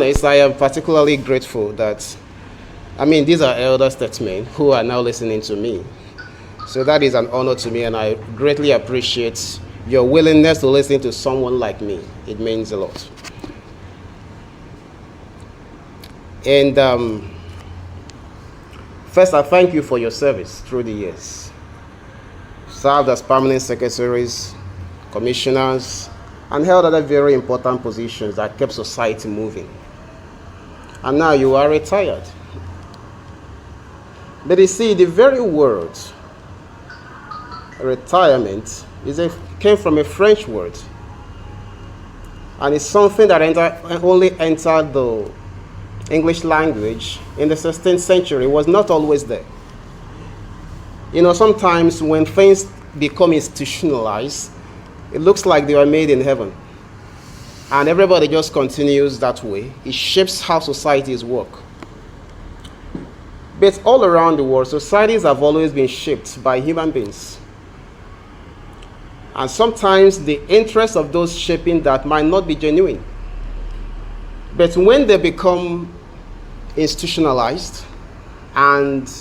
honest, I am particularly grateful that, these are elder statesmen who are now listening to me. So that is an honor to me, and I greatly appreciate your willingness to listen to someone like me. It means a lot. And first, I thank you for your service through the years. Served as permanent secretaries, commissioners, and held other very important positions that kept society moving. And now you are retired. But you see, the very word retirement came from a French word. And it's something that only entered the English language in the 16th century. It was not always there. Sometimes when things become institutionalized, it looks like they were made in heaven. And everybody just continues that way. It shapes how societies work. But all around the world, societies have always been shaped by human beings. And sometimes the interests of those shaping that might not be genuine. But when they become institutionalized and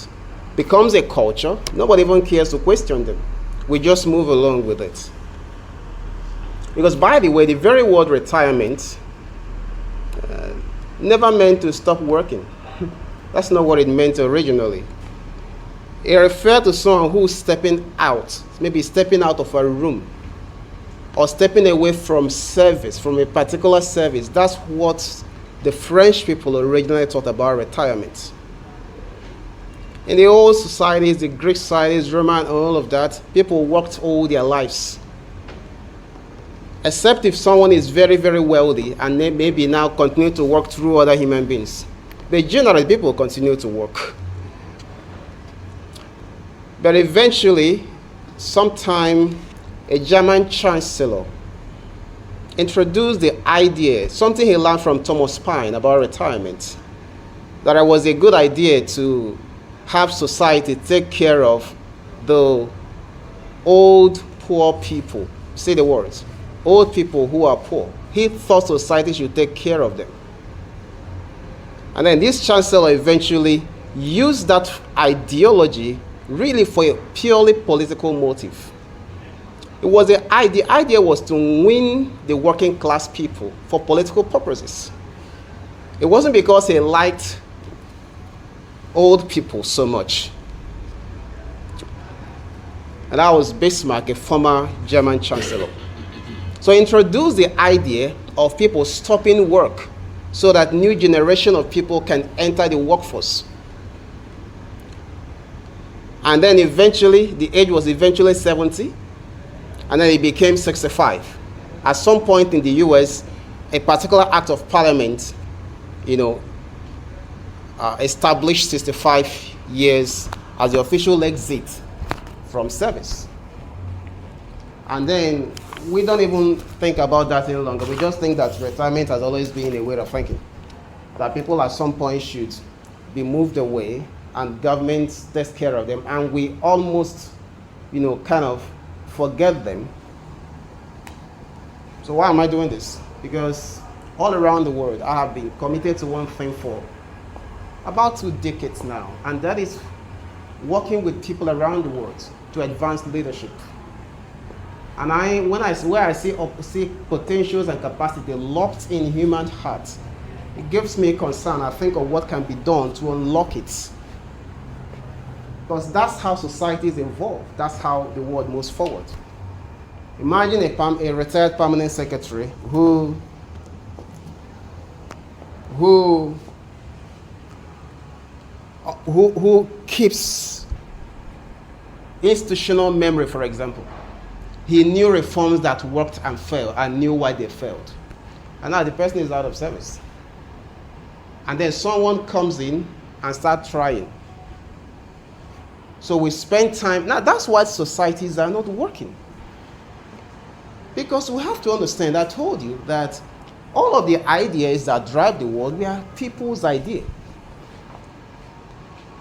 becomes a culture, nobody even cares to question them. We just move along with it. Because by the way, the very word retirement never meant to stop working. That's not what it meant originally. It referred to someone who's stepping out, maybe stepping out of a room, or stepping away from service, from a particular service. That's what the French people originally thought about retirement. In the old societies, the Greek societies, Roman, all of that, people worked all their lives. Except if someone is very, very wealthy and they maybe now continue to work through other human beings. But generally, people continue to work. But eventually, sometime, a German chancellor introduced the idea, something he learned from Thomas Paine about retirement, that it was a good idea to have society take care of the old, poor people. Say the words. Old people who are poor. He thought society should take care of them. And then this chancellor eventually used that ideology really for a purely political motive. The idea was to win the working class people for political purposes. It wasn't because he liked old people so much. And that was Bismarck, a former German chancellor. So he introduced the idea of people stopping work so that new generation of people can enter the workforce. And then eventually, the age was eventually 70, and then it became 65. At some point in the US, a particular act of parliament, established 65 years as the official exit from service. And then we don't even think about that any longer. We just think that retirement has always been a way of thinking. That people at some point should be moved away and government takes care of them. And we almost, kind of forget them. So why am I doing this? Because all around the world, I have been committed to one thing for about 2 decades now. And that is working with people around the world to advance leadership. And where I see potentials and capacity locked in human hearts, it gives me concern. I think of what can be done to unlock it. Because that's how societies evolve. That's how the world moves forward. Imagine a retired permanent secretary who keeps institutional memory, for example. He knew reforms that worked and failed and knew why they failed. And now the person is out of service. And then someone comes in and starts trying. So we spend time. Now that's why societies are not working. Because we have to understand, I told you that all of the ideas that drive the world, they are people's idea.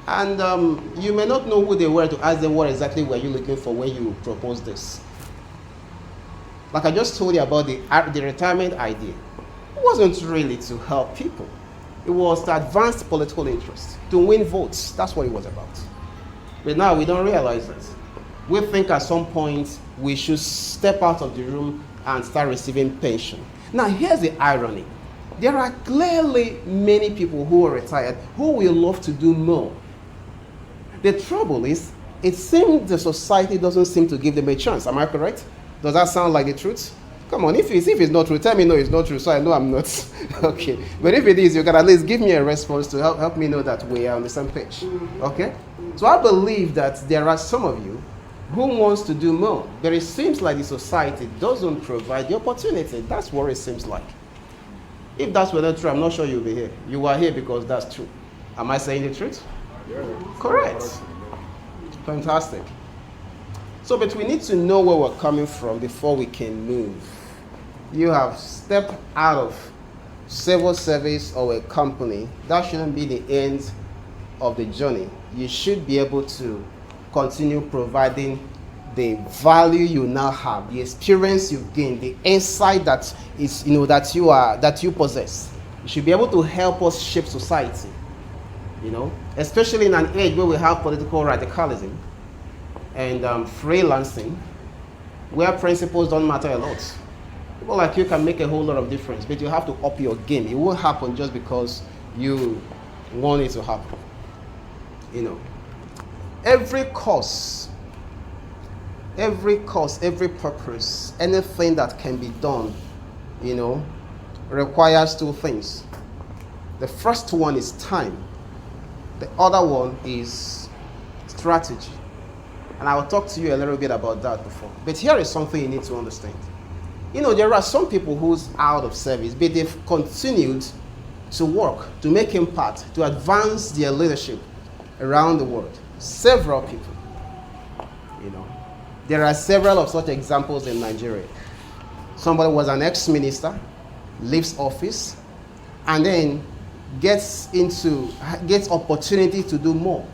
And you may not know who they were to ask them what exactly were you looking for when you proposed this. Like I just told you about the retirement idea. wasn't really to help people. It was to advance political interest, to win votes. That's what it was about. But now we don't realize that. We think at some point we should step out of the room and start receiving pension. Now here's the irony. There are clearly many people who are retired who will love to do more. The trouble is, it seems the society doesn't seem to give them a chance. Am I correct? Does that sound like the truth? Come on, if it's not true, tell me no, it's not true, so I know I'm not. Okay. But if it is, you can at least give me a response to help me know that we are on the same page. Okay? So I believe that there are some of you who wants to do more, but it seems like the society doesn't provide the opportunity. That's what it seems like. If that's not true, I'm not sure you'll be here. You are here because that's true. Am I saying the truth? Yeah. Correct. Fantastic. So, but we need to know where we're coming from before we can move. You have stepped out of civil service or a company. That shouldn't be the end of the journey. You should be able to continue providing the value you now have, the experience you've gained, the insight that is, that you possess. You should be able to help us shape society. Especially in an age where we have political radicalism and freelancing, where principles don't matter a lot. People like you can make a whole lot of difference, but you have to up your game. It won't happen just because you want it to happen. Every cause, every purpose, anything that can be done, requires two things. The first one is time. The other one is strategy. And I will talk to you a little bit about that before. But here is something you need to understand. There are some people who's out of service, but they've continued to work, to make impact, to advance their leadership around the world. Several people. There are several of such examples in Nigeria. Somebody was an ex-minister, leaves office, and then gets opportunity to do more.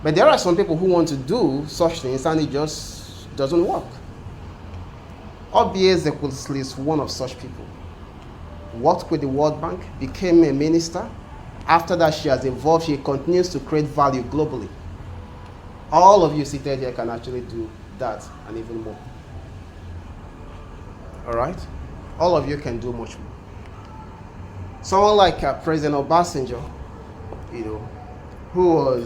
But there are some people who want to do such things and it just doesn't work. Obi Ezekwesili is one of such people. Worked with the World Bank, became a minister. After that, she has evolved. She continues to create value globally. All of you seated here can actually do that and even more. All right? All of you can do much more. Someone like President Obasanjo, who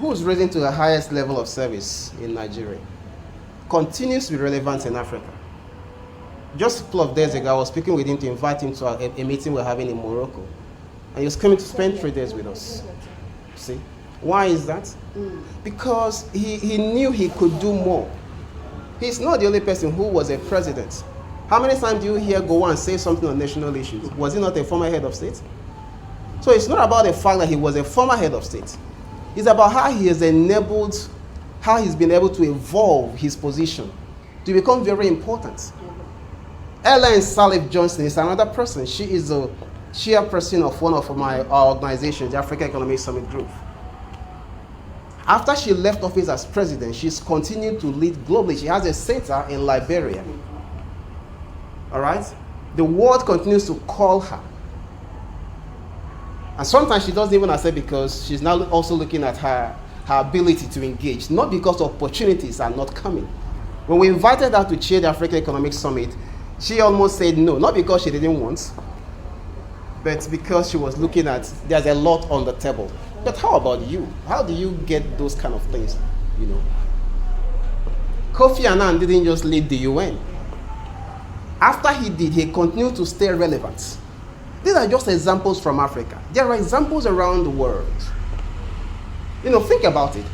was risen to the highest level of service in Nigeria, continues to be relevant in Africa. Just a couple of days ago, I was speaking with him to invite him to a meeting we're having in Morocco. And he was coming to spend 3 days with us. See? Why is that? Because he knew he could do more. He's not the only person who was a president. How many times do you hear go and say something on national issues? Was he not a former head of state? So it's not about the fact that he was a former head of state. It's about how he has enabled, how he's been able to evolve his position to become very important. Ellen Salif Johnson is another person. She is a chairperson of one of my organizations, the Africa Economic Summit Group. After she left office as president, she's continued to lead globally. She has a center in Liberia. All right? The world continues to call her. And sometimes she doesn't even accept because she's now also looking at her ability to engage, not because opportunities are not coming. When we invited her to chair the Africa Economic Summit, she almost said no, not because she didn't want, but because she was looking at, there's a lot on the table. But how about you? How do you get those kind of things, Kofi Annan didn't just lead the UN. After he did, he continued to stay relevant. These are just examples from Africa. There are examples around the world. Think about it.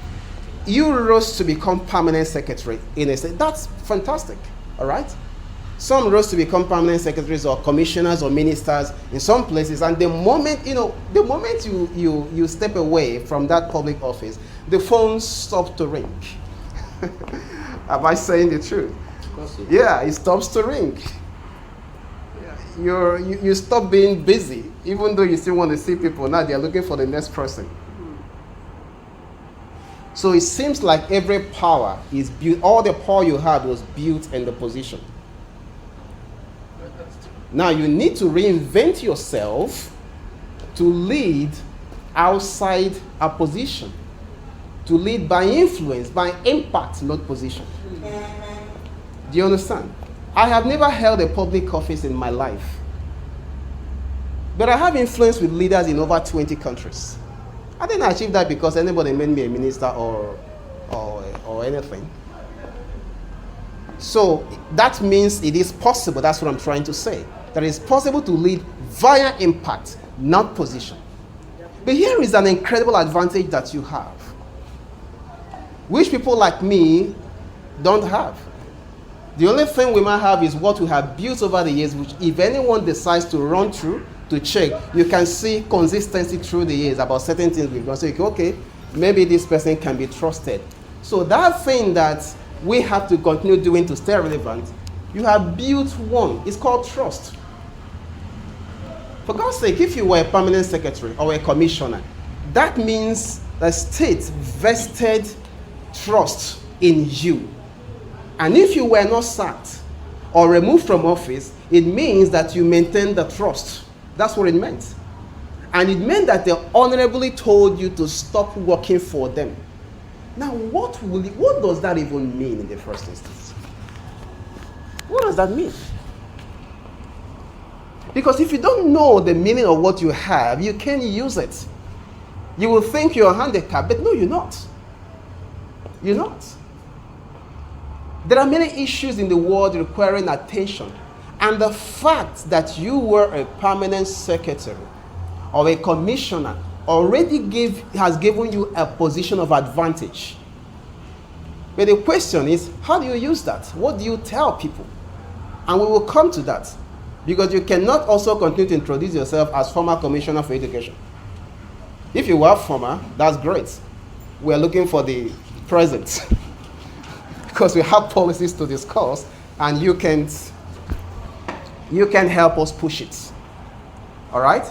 You rose to become permanent secretary in a state. That's fantastic, all right? Some rose to become permanent secretaries or commissioners or ministers in some places, and the moment you step away from that public office, the phone stops to ring. Am I saying the truth? Yeah, it stops to ring. You stop being busy, even though you still want to see people. Now they're looking for the next person. So it seems like every power is built, all the power you had was built in the position. Now you need to reinvent yourself to lead outside a position, to lead by influence, by impact, not position. Do you understand? I have never held a public office in my life, but I have influence with leaders in over 20 countries. I didn't achieve that because anybody made me a minister or anything. So that means it is possible. That's what I'm trying to say. That it's possible to lead via impact, not position. But here is an incredible advantage that you have, which people like me don't have. The only thing we might have is what we have built over the years, which if anyone decides to run through, to check, you can see consistency through the years about certain things we've done. So you go, okay, maybe this person can be trusted. So that thing that we have to continue doing to stay relevant, you have built one. It's called trust. For God's sake, if you were a permanent secretary or a commissioner, that means the state vested trust in you. And if you were not sacked or removed from office, it means that you maintain the trust. That's what it meant. And it meant that they honorably told you to stop working for them. Now, what does that even mean in the first instance? What does that mean? Because if you don't know the meaning of what you have, you can't use it. You will think you're handicapped, but no, you're not. You're not. There are many issues in the world requiring attention. And the fact that you were a permanent secretary or a commissioner already has given you a position of advantage. But the question is, how do you use that? What do you tell people? And we will come to that. Because you cannot also continue to introduce yourself as former commissioner for education. If you were former, that's great. We are looking for the present. Because we have policies to discuss, and you can help us push it. All right?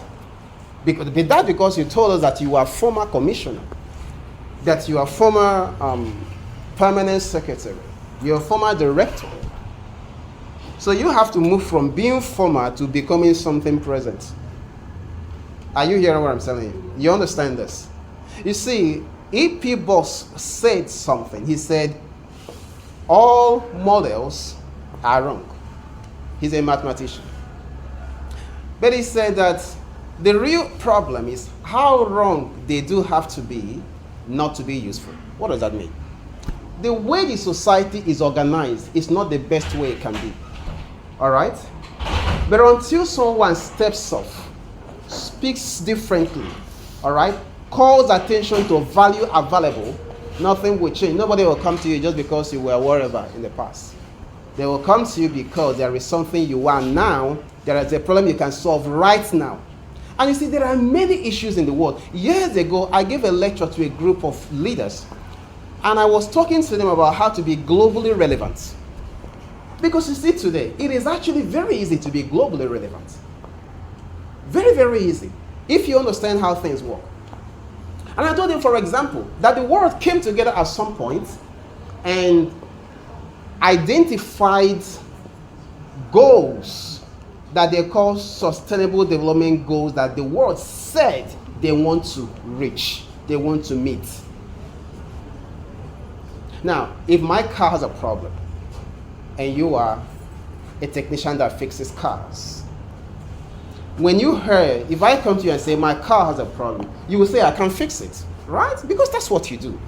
Because you told us that you are former commissioner, that you are former permanent secretary, you're a former director. So you have to move from being former to becoming something present. Are you hearing what I'm telling you? You understand this? You see, E.P. Boss said something. He said, all models are wrong. He's a mathematician. But he said that the real problem is how wrong they do have to be not to be useful. What does that mean? The way the society is organized is not the best way it can be. All right? But until someone steps up, speaks differently, all right, calls attention to value available, nothing will change. Nobody will come to you just because you were wherever in the past. They will come to you because there is something you want now. There is a problem you can solve right now. And you see, there are many issues in the world. Years ago, I gave a lecture to a group of leaders, and I was talking to them about how to be globally relevant. Because you see today, it is actually very easy to be globally relevant. Very, very easy, if you understand how things work. And I told them, for example, that the world came together at some point and identified goals that they call sustainable development goals that the world said they want to reach, they want to meet. Now, if my car has a problem, and you are a technician that fixes cars, when you hear, if I come to you and say, my car has a problem, you will say, I can fix it, right? Because that's what you do.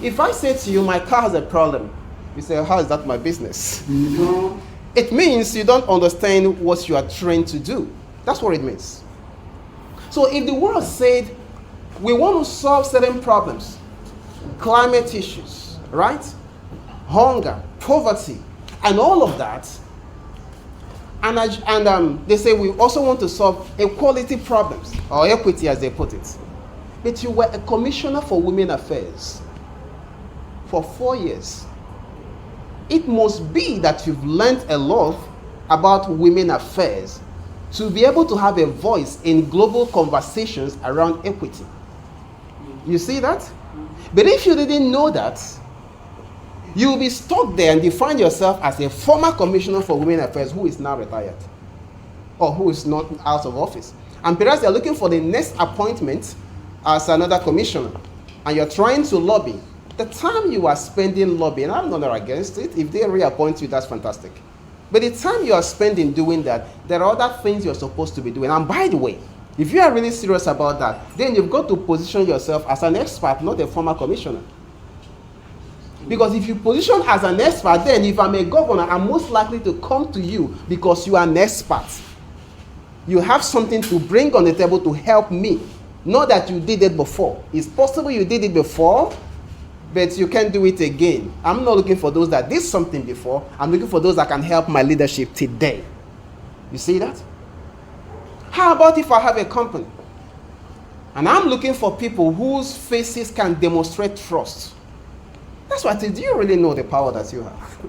If I say to you, my car has a problem, you say, how is that my business? It means you don't understand what you are trained to do. That's what it means. So if the world said, we want to solve certain problems, climate issues, right? Hunger, poverty, and all of that, and they say we also want to solve equality problems, or equity as they put it. But you were a commissioner for women affairs for 4 years. It must be that you've learned a lot about women affairs to be able to have a voice in global conversations around equity. You see that? But if you didn't know that, You'll be stuck there and you find yourself as a former commissioner for women affairs who is now retired or who is not out of office. And perhaps they're looking for the next appointment as another commissioner. And you're trying to lobby. The time you are spending lobbying, I'm not against it. If they reappoint you, that's fantastic. But the time you are spending doing that, there are other things you're supposed to be doing. And by the way, if you are really serious about that, then you've got to position yourself as an expert, not a former commissioner. Because if you position as an expert, then if I'm a governor, I'm most likely to come to you because you are an expert. You have something to bring on the table to help me. Not that you did it before. It's possible you did it before, but you can't do it again. I'm not looking for those that did something before. I'm looking for those that can help my leadership today. You see that? How about if I have a company and I'm looking for people whose faces can demonstrate trust? That's what I say. Do you really know the power that you have?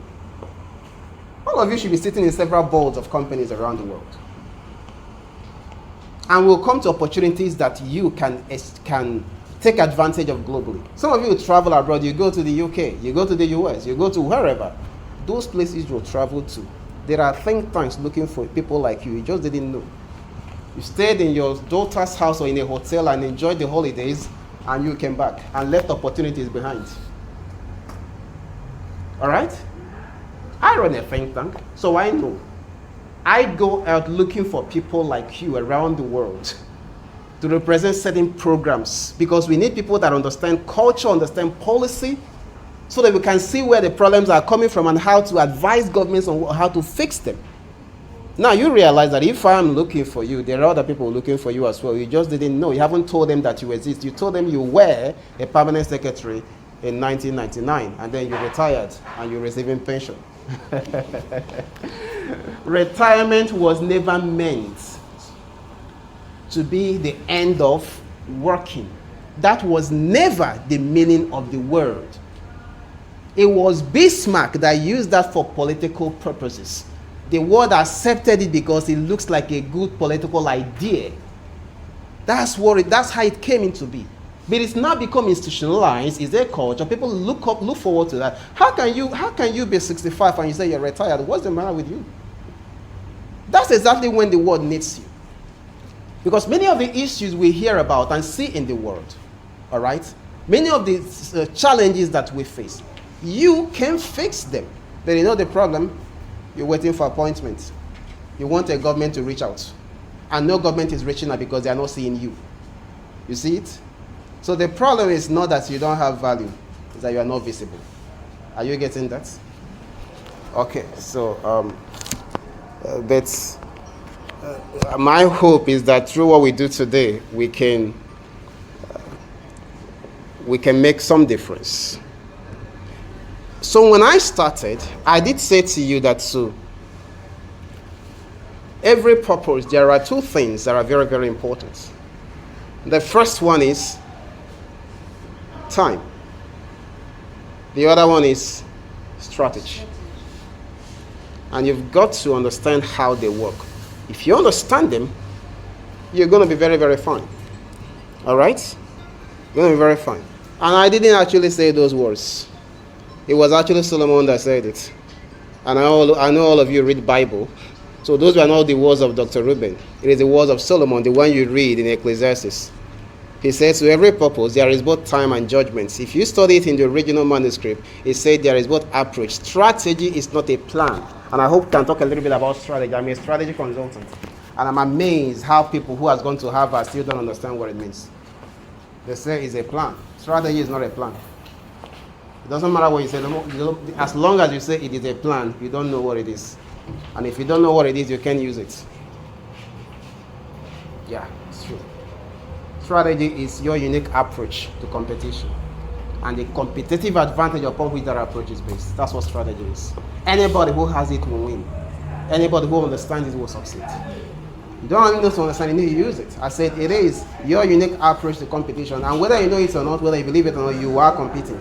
All of you should be sitting in several boards of companies around the world. And we'll come to opportunities that you can take advantage of globally. Some of you travel abroad. You go to the UK, you go to the US, you go to wherever. Those places you'll travel to, there are think tanks looking for people like you. You just didn't know. You stayed in your daughter's house or in a hotel and enjoyed the holidays, and you came back and left opportunities behind. All right? I run a think tank, so I know. I go out looking for people like you around the world to represent certain programs, because we need people that understand culture, understand policy, so that we can see where the problems are coming from and how to advise governments on how to fix them. Now, you realize that if I'm looking for you, there are other people looking for you as well. You just didn't know. You haven't told them that you exist. You told them you were a permanent secretary in 1999, and then you retired and you're receiving pension. Retirement was never meant to be the end of working. That was never the meaning of the word. It was Bismarck that used that for political purposes. The world accepted it because it looks like a good political idea. That's how it came into being. But it's now become institutionalized. It's a culture. People look forward to that. How can you be 65 and you say you're retired? What's the matter with you? That's exactly when the world needs you. Because many of the issues we hear about and see in the world, all right, many of the challenges that we face, you can fix them. But you know the problem? You're waiting for appointments. You want a government to reach out. And no government is reaching out because they are not seeing you. You see it? So the problem is not that you don't have value, it's that you are not visible. Are you getting that? Okay, so my hope is that through what we do today, we can make some difference. So when I started, I did say to you that every purpose, there are two things that are very, very important. The first one is time. The other one is strategy. And you've got to understand how they work. If you understand them, you're going to be very, very fine. All right? You're going to be very fine. And I didn't actually say those words. It was actually Solomon that said it. And I know all of you read Bible. So those were not the words of Dr. Reuben. It is the words of Solomon, the one you read in Ecclesiastes. He says, to every purpose, there is both time and judgments. If you study it in the original manuscript, it said there is both approach. Strategy is not a plan. And I hope we can talk a little bit about strategy. I'm a strategy consultant. And I'm amazed how people who has gone to Harvard still don't understand what it means. They say it's a plan. Strategy is not a plan. It doesn't matter what you say. As long as you say it is a plan, you don't know what it is. And if you don't know what it is, you can't use it. Yeah, it's true. Strategy is your unique approach to competition and the competitive advantage upon which that approach is based. That's what strategy is. Anybody who has it will win. Anybody who understands it will succeed. You don't even need to understand, you need to use it. I said it is your unique approach to competition, and whether you know it or not, whether you believe it or not, you are competing.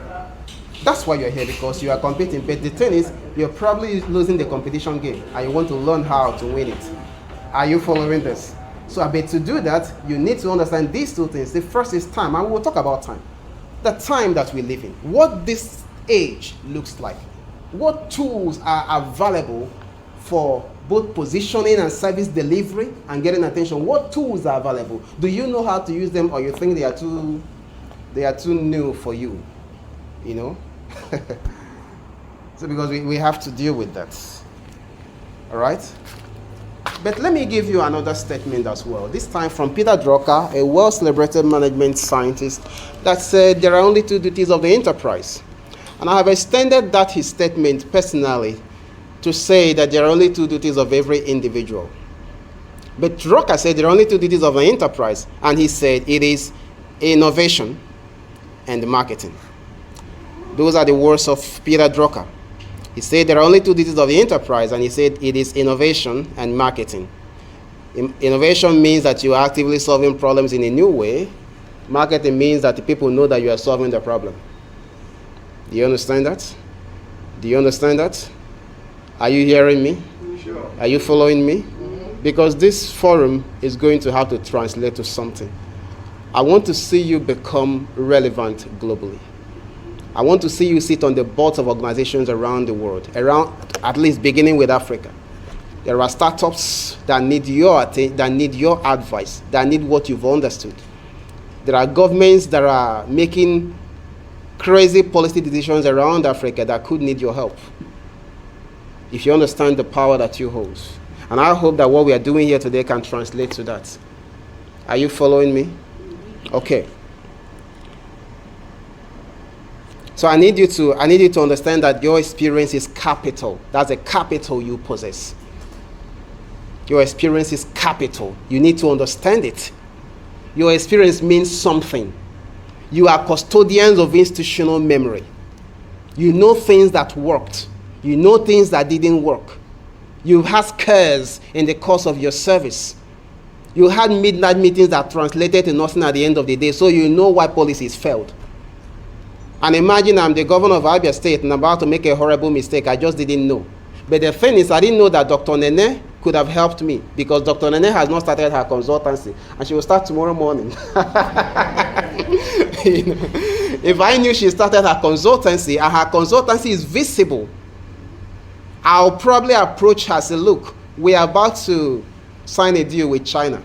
That's why you're here, because you are competing. But the thing is, you're probably losing the competition game and you want to learn how to win it. Are you following this? So I bet to do that, you need to understand these two things. The first is time, and we will talk about time. The time that we live in. What this age looks like. What tools are available for both positioning and service delivery and getting attention? What tools are available? Do you know how to use them, or you think they are too new for you? You know? So because we have to deal with that. All right? But let me give you another statement as well. This time from Peter Drucker, a well-celebrated management scientist, that said there are only two duties of the enterprise. And I have extended that his statement personally to say that there are only two duties of every individual. But Drucker said there are only two duties of an enterprise, and he said it is innovation and marketing. Those are the words of Peter Drucker. He said there are only two duties of the enterprise, and he said it is innovation and marketing. Innovation means that you are actively solving problems in a new way. Marketing means that the people know that you are solving the problem. Do you understand that? Do you understand that? Are you hearing me? Sure. Are you following me? Mm-hmm. Because this forum is going to have to translate to something. I want to see you become relevant globally. I want to see you sit on the boards of organizations around the world, at least beginning with Africa. There are startups that need your advice, that need what you've understood. There are governments that are making crazy policy decisions around Africa that could need your help, if you understand the power that you hold. And I hope that what we are doing here today can translate to that. Are you following me? Okay. So I need you to understand that your experience is capital. That's a capital you possess. Your experience is capital. You need to understand it. Your experience means something. You are custodians of institutional memory. You know things that worked. You know things that didn't work. You've had scares in the course of your service. You had midnight meetings that translated to nothing at the end of the day, so you know why policies failed. And imagine I'm the governor of Abia State and I'm about to make a horrible mistake. I just didn't know. But the thing is, I didn't know that Dr. Nene could have helped me, because Dr. Nene has not started her consultancy, and she will start tomorrow morning. You know, if I knew she started her consultancy and her consultancy is visible, I'll probably approach her and say, look, we are about to sign a deal with China.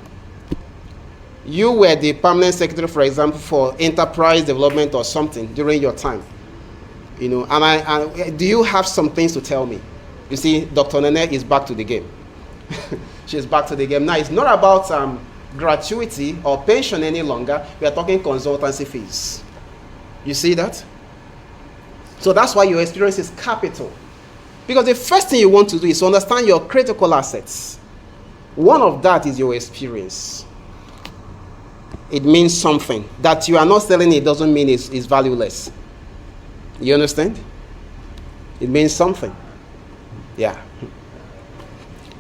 You were the permanent secretary, for example, for enterprise development or something during your time. You know, and do you have some things to tell me? You see, Dr. Nene is back to the game. She's back to the game. Now, it's not about gratuity or pension any longer. We are talking consultancy fees. You see that? So that's why your experience is capital. Because the first thing you want to do is to understand your critical assets. One of that is your experience. It means something. That you are not selling it doesn't mean it's valueless. You understand? It means something. Yeah.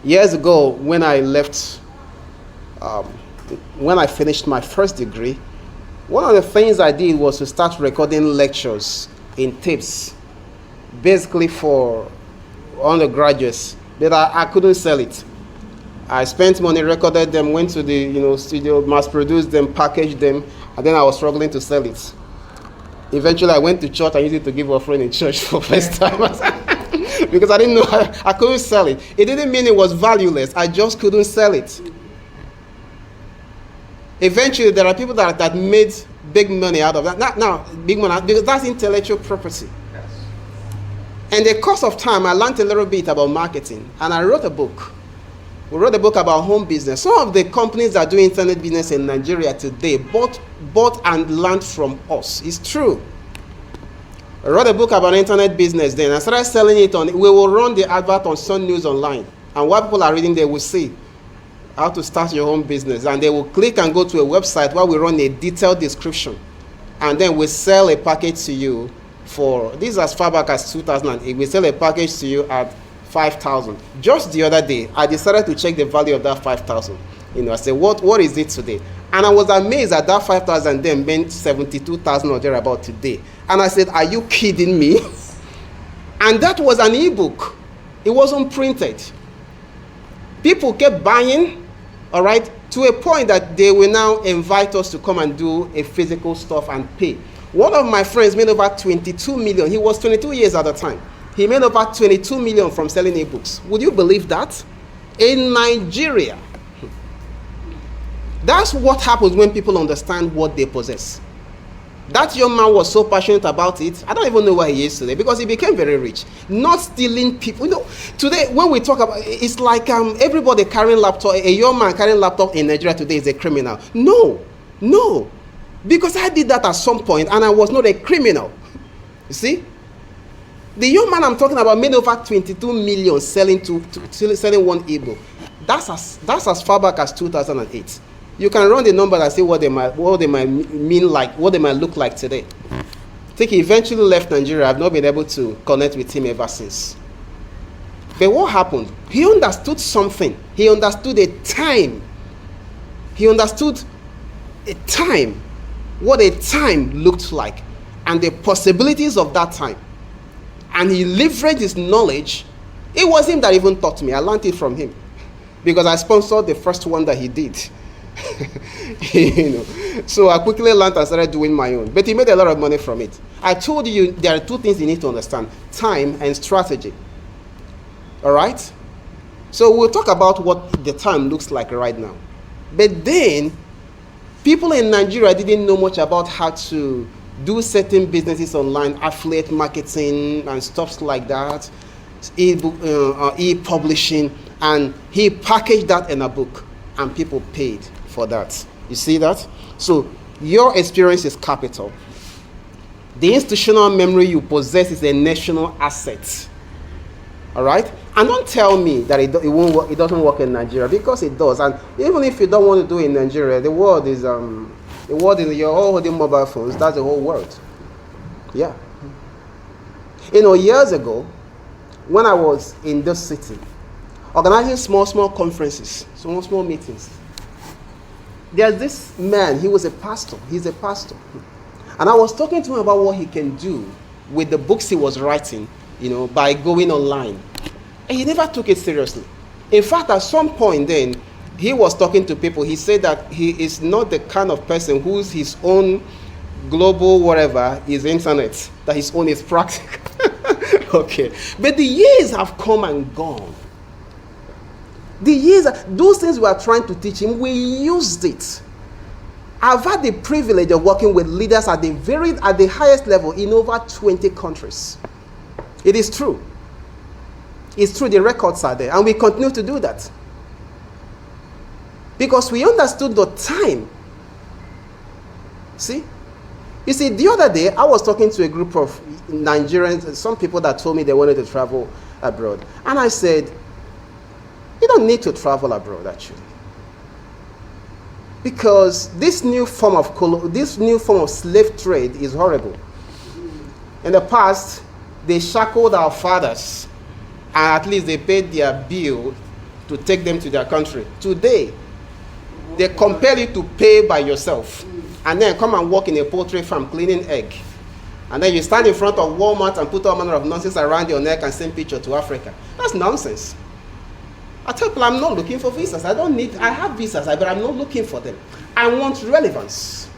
Years ago, when I left, when I finished my first degree, one of the things I did was to start recording lectures in tapes, basically for undergraduates, but I couldn't sell it. I spent money, recorded them, went to the studio, mass-produced them, packaged them, and then I was struggling to sell it. Eventually, I went to church and used it to give offering in church for first time. Because I didn't know, I couldn't sell it. It didn't mean it was valueless. I just couldn't sell it. Eventually, there are people that made big money out of that. Now, big money, because that's intellectual property. Yes. And the course of time, I learned a little bit about marketing, and I wrote a book. We wrote a book about home business. Some of the companies that do internet business in Nigeria today bought and learned from us. It's true. I wrote a book about internet business then. I started selling it on, we will run the advert on Sun News Online. And what people are reading, they will see how to start your own business. And they will click and go to a website where we run a detailed description. And then we sell a package to you for, this is as far back as 2008. We sell a package to you at 5,000. Just the other day, I decided to check the value of that 5,000. I said, what is it today? And I was amazed that 5,000 then meant 72,000 or thereabout today. And I said, are you kidding me? And that was an ebook. It wasn't printed. People kept buying, all right, to a point that they will now invite us to come and do a physical stuff and pay. One of my friends made over 22 million. He was 22 years at the time. He made over 22 million from selling ebooks. Would you believe that? In Nigeria. That's what happens when people understand what they possess. That young man was so passionate about it. I don't even know where he is today, because he became very rich. Not stealing people. You know, today when we talk about, it's like everybody carrying laptop. A young man carrying laptop in Nigeria today is a criminal. No, because I did that at some point and I was not a criminal. You see, the young man I'm talking about made over 22 million selling one ebook. That's as far back as 2008. You can run the number and see what they might mean like, what they might look like today. I think he eventually left Nigeria. I've not been able to connect with him ever since. But what happened? He understood something. He understood a time. He understood a time, what a time looked like, and the possibilities of that time. And he leveraged his knowledge. It was him that even taught me. I learned it from him, because I sponsored the first one that he did. You know, so I quickly learned and started doing my own. But he made a lot of money from it. I told you there are two things you need to understand: time and strategy. All right? So we'll talk about what the time looks like right now. But then, people in Nigeria didn't know much about how to do certain businesses online, affiliate marketing and stuff like that, e-publishing, and he packaged that in a book, and people paid for that. You see that? So your experience is capital. The institutional memory you possess is a national asset. All right? And don't tell me that it won't work, it doesn't work in Nigeria, because it does. And even if you don't want to do it in Nigeria, the world is you're all holding mobile phones. That's the whole world. Yeah. You know, years ago, when I was in this city, organizing small conferences, small meetings, there's this man. He was a pastor. He's a pastor. And I was talking to him about what he can do with the books he was writing, you know, by going online. And he never took it seriously. In fact, at some point then, he was talking to people. He said that he is not the kind of person whose his own global whatever is internet, that his own is practical. Okay. But the years have come and gone. The years, those things we are trying to teach him, we used it. I've had the privilege of working with leaders at the highest level in over 20 countries. It is true. It's true, the records are there, and we continue to do that. Because we understood the time. See? You see, the other day, I was talking to a group of Nigerians, some people that told me they wanted to travel abroad. And I said, you don't need to travel abroad, actually. Because this new form of slave trade is horrible. In the past, they shackled our fathers, and at least they paid their bill to take them to their country. Today, they compel you to pay by yourself, and then come and work in a poultry farm cleaning egg. And then you stand in front of Walmart and put all manner of nonsense around your neck and send picture to Africa. That's nonsense. I tell people I'm not looking for visas. I have visas, but I'm not looking for them. I want relevance.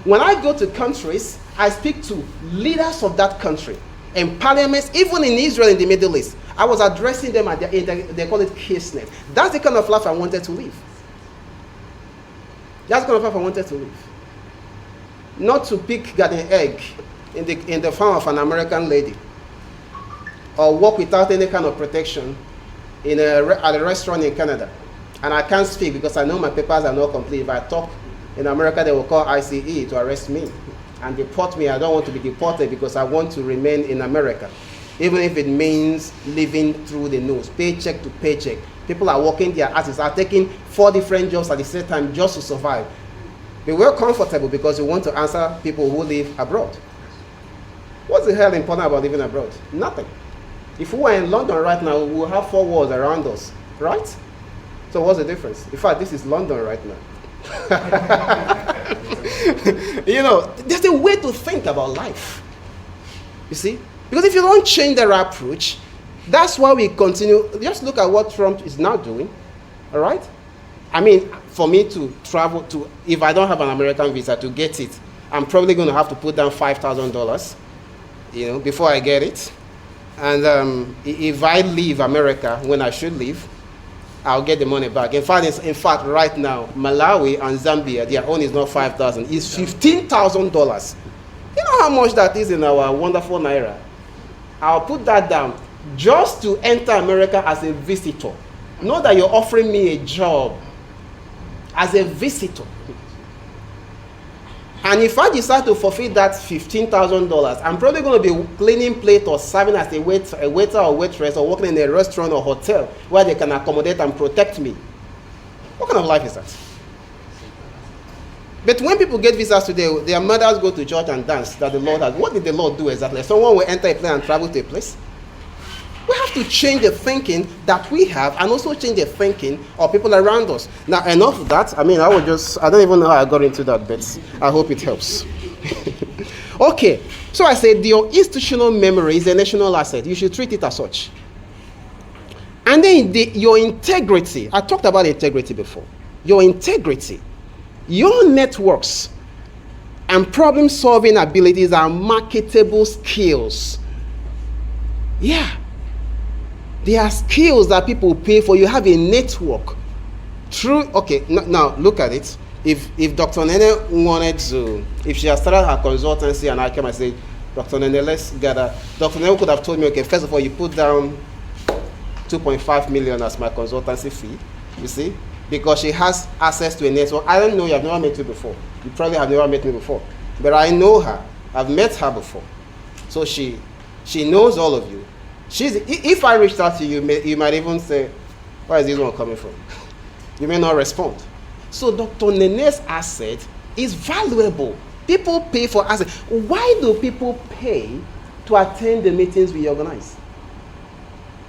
When I go to countries, I speak to leaders of that country, in parliaments, even in Israel, in the Middle East. I was addressing them at they call it KISNET. That's the kind of life I wanted to live. That's the kind of life I wanted to live. Not to pick an egg in the farm of an American lady, or work without any kind of protection at a restaurant in Canada. And I can't speak because I know my papers are not complete. If I talk in America, they will call ICE to arrest me and deport me. I don't want to be deported because I want to remain in America, even if it means living through the nose, paycheck to paycheck. People are working their asses, are taking 4 different jobs at the same time just to survive. But we're comfortable because we want to answer people who live abroad. What's the hell important about living abroad? Nothing. If we were in London right now, we will have 4 walls around us, right? So what's the difference? In fact, this is London right now. You know, there's a way to think about life. You see? Because if you don't change their approach, that's why we continue. Just look at what Trump is now doing, all right? I mean, for me to travel to, if I don't have an American visa, to get it, I'm probably going to have to put down $5,000, before I get it. And if I leave America when I should leave, I'll get the money back. In fact, right now, Malawi and Zambia, their own is not $5,000, it's $15,000. You know how much that is in our wonderful naira? I'll put that down just to enter America as a visitor. Not that you're offering me a job, as a visitor. And if I decide to forfeit that $15,000, I'm probably going to be cleaning plate or serving as a waiter or waitress or working in a restaurant or hotel where they can accommodate and protect me. What kind of life is that? But when people get visas today, their mothers go to church and dance that the Lord has. What did the Lord do exactly? Someone will enter a plane and travel to a place? We have to change the thinking that we have and also change the thinking of people around us. Now, enough of that. I don't even know how I got into that, but I hope it helps. Okay, so I said your institutional memory is a national asset. You should treat it as such. And then your integrity. I talked about integrity before. Your integrity, your networks, and problem-solving abilities are marketable skills. Yeah. There are skills that people pay for. You have a network. Now look at it. If Dr. Nene wanted to, if she had started her consultancy and I came and said, Dr. Nene, let's gather. Dr. Nene could have told me, okay, first of all, you put down 2.5 million as my consultancy fee, you see, because she has access to a network. I don't know, you have never met me before. You probably have never met me before. But I know her. I've met her before. So she knows all of you. If I reached out to you, you might even say, where is this one coming from? You may not respond. So Dr. Nene's asset is valuable. People pay for assets. Why do people pay to attend the meetings we organize?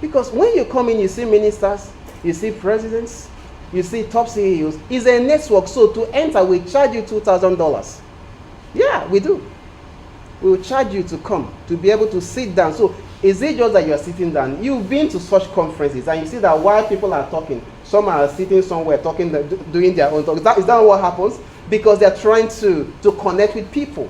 Because when you come in, you see ministers, you see presidents, you see top CEOs. It's a network. So to enter, we charge you $2,000. Yeah, we do. We will charge you to come, to be able to sit down. So is it just that you are sitting down? You've been to such conferences and you see that while people are talking, some are sitting somewhere talking, doing their own talk. Is that what happens? Because they're trying to connect with people.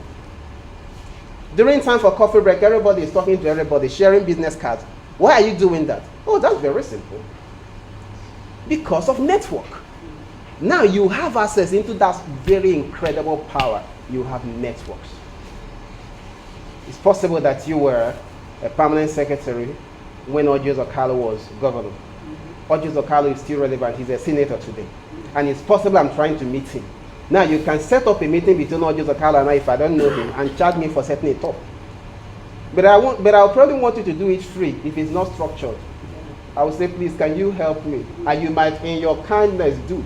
During time for coffee break, everybody is talking to everybody, sharing business cards. Why are you doing that? Oh, that's very simple. Because of network. Now you have access into that very incredible power. You have networks. It's possible that you were a permanent secretary when Ngozi Okonjo-Iweala was governor. Ngozi Okonjo-Iweala is still relevant. He's a senator today. And it's possible I'm trying to meet him. Now you can set up a meeting between Ngozi Okonjo-Iweala and I if I don't know him and charge me for setting it up. But I'll probably want you to do it free if it's not structured. I will say, please, can you help me? And you might, in your kindness, do.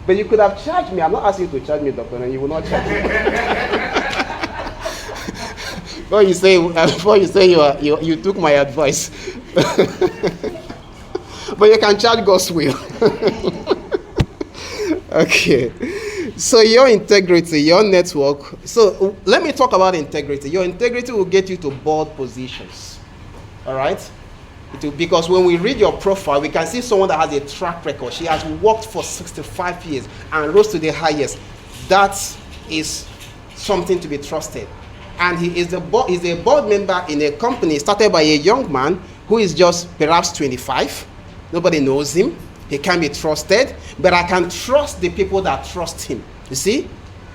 But you could have charged me. I'm not asking you to charge me, doctor, and you will not charge me. Before you say you took my advice. But you can charge God's will. Okay. So your integrity, your network. So let me talk about integrity. Your integrity will get you to board positions. All right? Because when we read your profile, we can see someone that has a track record. She has worked for 65 years and rose to the highest. That is something to be trusted. And he is a board member in a company started by a young man who is just perhaps 25. Nobody knows him. He can be trusted. But I can trust the people that trust him. You see?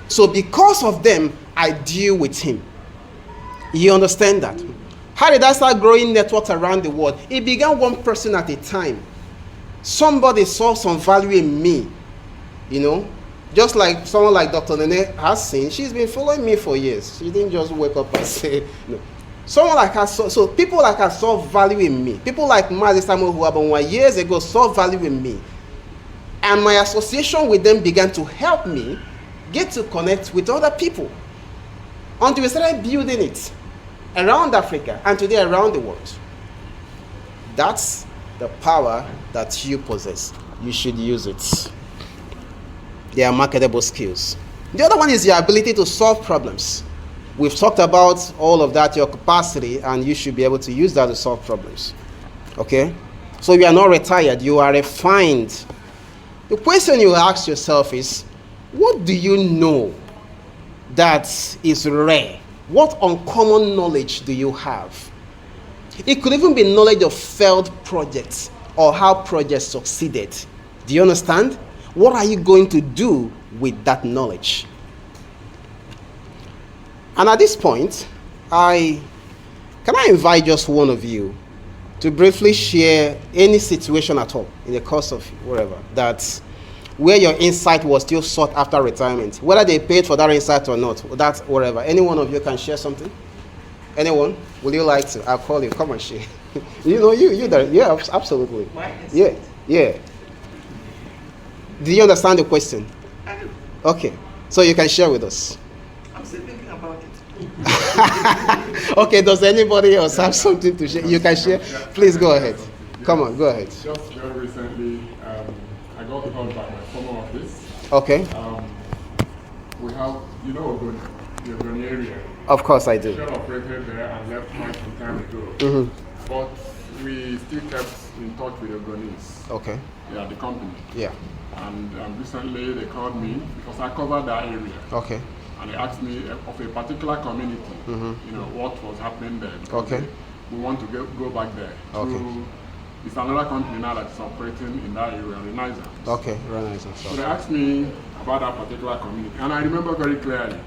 So because of them, I deal with him. You understand that? How did I start growing networks around the world? It began one person at a time. Somebody saw some value in me. You know? Just like someone like Dr. Nene has seen, she's been following me for years. She didn't just wake up and say, no. Someone like her, so people like her saw value in me. People like Ngozi Okonjo-Iweala years ago saw value in me. And my association with them began to help me get to connect with other people. Until we started building it around Africa and today around the world. That's the power that you possess. You should use it. They are marketable skills. The other one is your ability to solve problems. We've talked about all of that, your capacity, and you should be able to use that to solve problems. Okay? So you are not retired, you are refined. The question you ask yourself is, what do you know that is rare? What uncommon knowledge do you have? It could even be knowledge of failed projects or how projects succeeded. Do you understand? What are you going to do with that knowledge? And at this point, can I invite just one of you to briefly share any situation at all in the course of wherever where your insight was still sought after retirement, whether they paid for that insight or not, that's wherever. Any one of you can share something? Anyone? Would you like to? I'll call you. Come and share. You there. Yeah, absolutely. Yeah. Do you understand the question? I do. Okay. So you can share with us. I'm still thinking about it. Okay, does anybody else have something to share? You can share. Please go ahead. Come on, go ahead. Just very recently, I got called by my former office. Okay. We have, the Ogoni area. Of course I do. Shell operated there and left quite some time ago. Mm-hmm. But we still kept in touch with the Ogonis. Okay. Yeah, the company. Yeah. And recently they called me because I covered that area. Okay. And they asked me of a particular community, what was happening there. Okay. We want to go back there. Okay. It's another company now that's operating in that area, Renaissance. Okay, Renaissance. So they asked me about that particular community. And I remember very clearly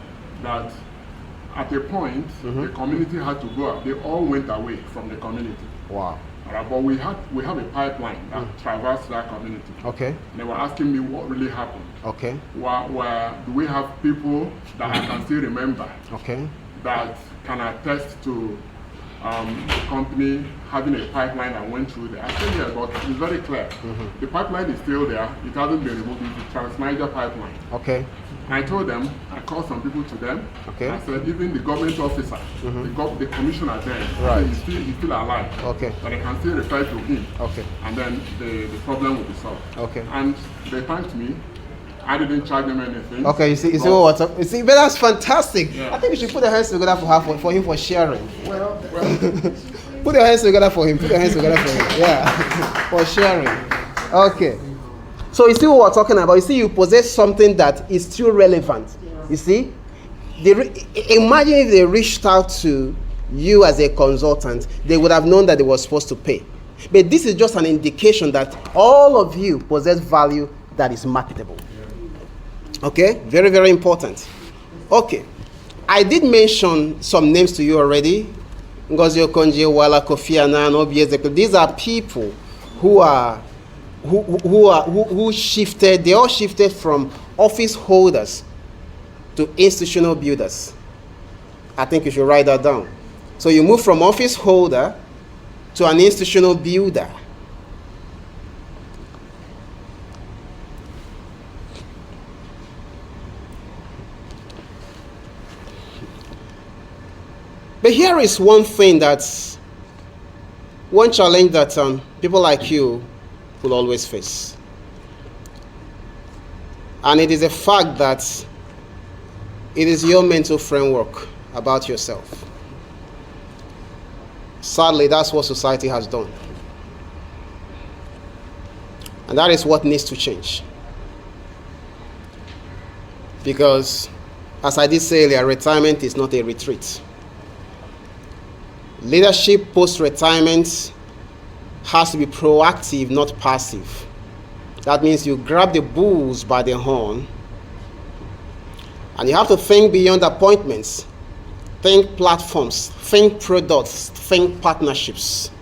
that at a point, the community had to go out. They all went away from the community. Wow. But we have a pipeline that traversed that community. Okay. And they were asking me what really happened. Okay. Where do we have people that I can still remember? Okay. That can attest to the company having a pipeline that went through there. I said, yeah, but it's very clear. The pipeline is still there. It hasn't been removed. It's the Trans-Niger pipeline. Okay. I told them, I called some people to them. Okay. I said, even the government officer, the commissioner there, Right. he's still alive. Okay. But I can still refer to him. Okay. And then the problem will be solved. Okay. And they thanked me. I didn't charge them anything. Okay, you see but that's fantastic. Yeah. I think you should put your hands together for him for sharing. Well. Put your hands together for him. Yeah, for sharing. Okay. So you see what we're talking about. You see, you possess something that is still relevant. You see, imagine if they reached out to you as a consultant, they would have known that they were supposed to pay. But this is just an indication that all of you possess value that is marketable. Okay, very, very important. Okay, I did mention some names to you already. Ngozi Okonjo-Iweala, Kofi Annan, Obi. These are people who shifted. They all shifted from office holders to institutional builders. I think you should write that down. So you move from office holder to an institutional builder. But here is one challenge that people like you will always face. And it is a fact that it is your mental framework about yourself. Sadly, that's what society has done. And that is what needs to change. Because, as I did say earlier, retirement is not a retreat. Leadership post-retirement has to be proactive, not passive. That means you grab the bulls by the horn and you have to think beyond appointments, think platforms, think products, think partnerships.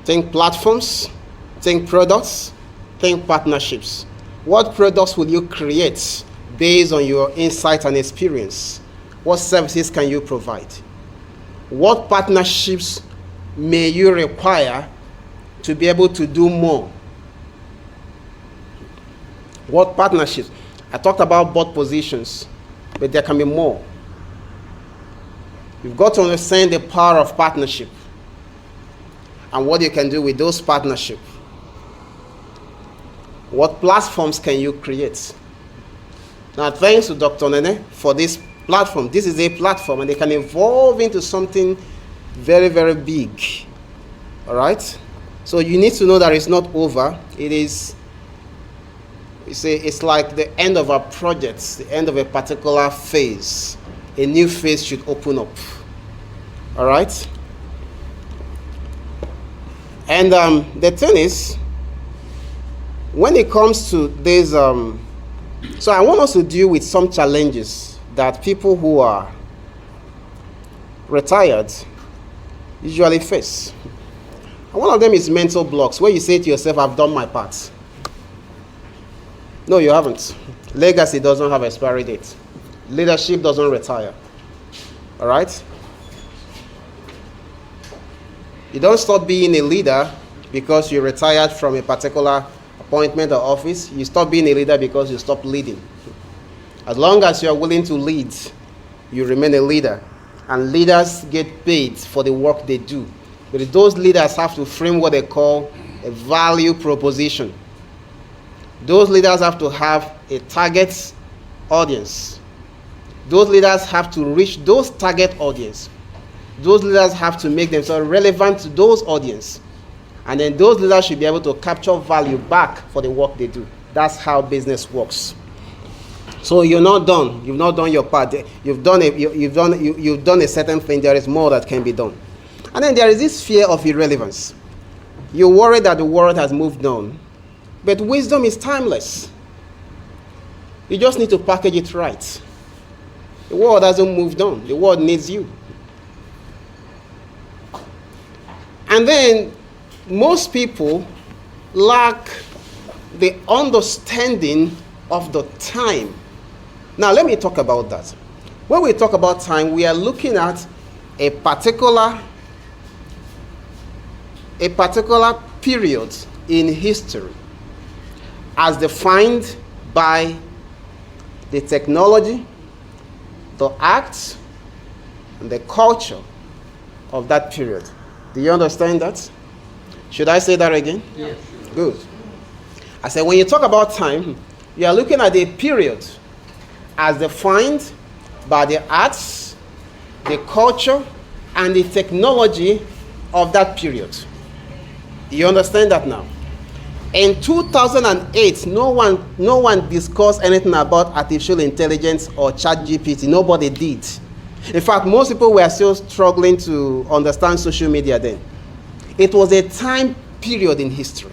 Think platforms, think products, think partnerships. What products will you create based on your insight and experience? What services can you provide? What partnerships may you require to be able to do more? What partnerships? I talked about board positions, but there can be more. You've got to understand the power of partnership and what you can do with those partnerships. What platforms can you create? Now, thanks to Dr. Nene for this platform. This is a platform and it can evolve into something very, very big. All right? So you need to know that it's not over. It is You see, it's like the end of a project, the end of a particular phase. A new phase should open up. All right? And the thing is, when it comes to this, so I want us to deal with some challenges that people who are retired usually face. And one of them is mental blocks, where you say to yourself, I've done my part. No, you haven't. Legacy doesn't have expiry date. Leadership doesn't retire. All right? You don't stop being a leader because you retired from a particular appointment or office. You stop being a leader because you stop leading. As long as you're willing to lead, you remain a leader. And leaders get paid for the work they do. But those leaders have to frame what they call a value proposition. Those leaders have to have a target audience. Those leaders have to reach those target audience. Those leaders have to make themselves relevant to those audience. And then those leaders should be able to capture value back for the work they do. That's how business works. So you're not done. You've not done your part. You've done a certain thing. There is more that can be done. And then there is this fear of irrelevance. You're worried that the world has moved on. But wisdom is timeless. You just need to package it right. The world hasn't moved on. The world needs you. And then most people lack the understanding of the time. Now let me talk about that. When we talk about time, we are looking at a particular period in history as defined by the technology, the acts, and the culture of that period. Do you understand that? Should I say that again? Yes. Good. I said when you talk about time, you are looking at a period as defined by the arts, the culture, and the technology of that period. Do you understand that now? In 2008, no one discussed anything about artificial intelligence or ChatGPT. Nobody did. In fact, most people were still struggling to understand social media then. It was a time period in history.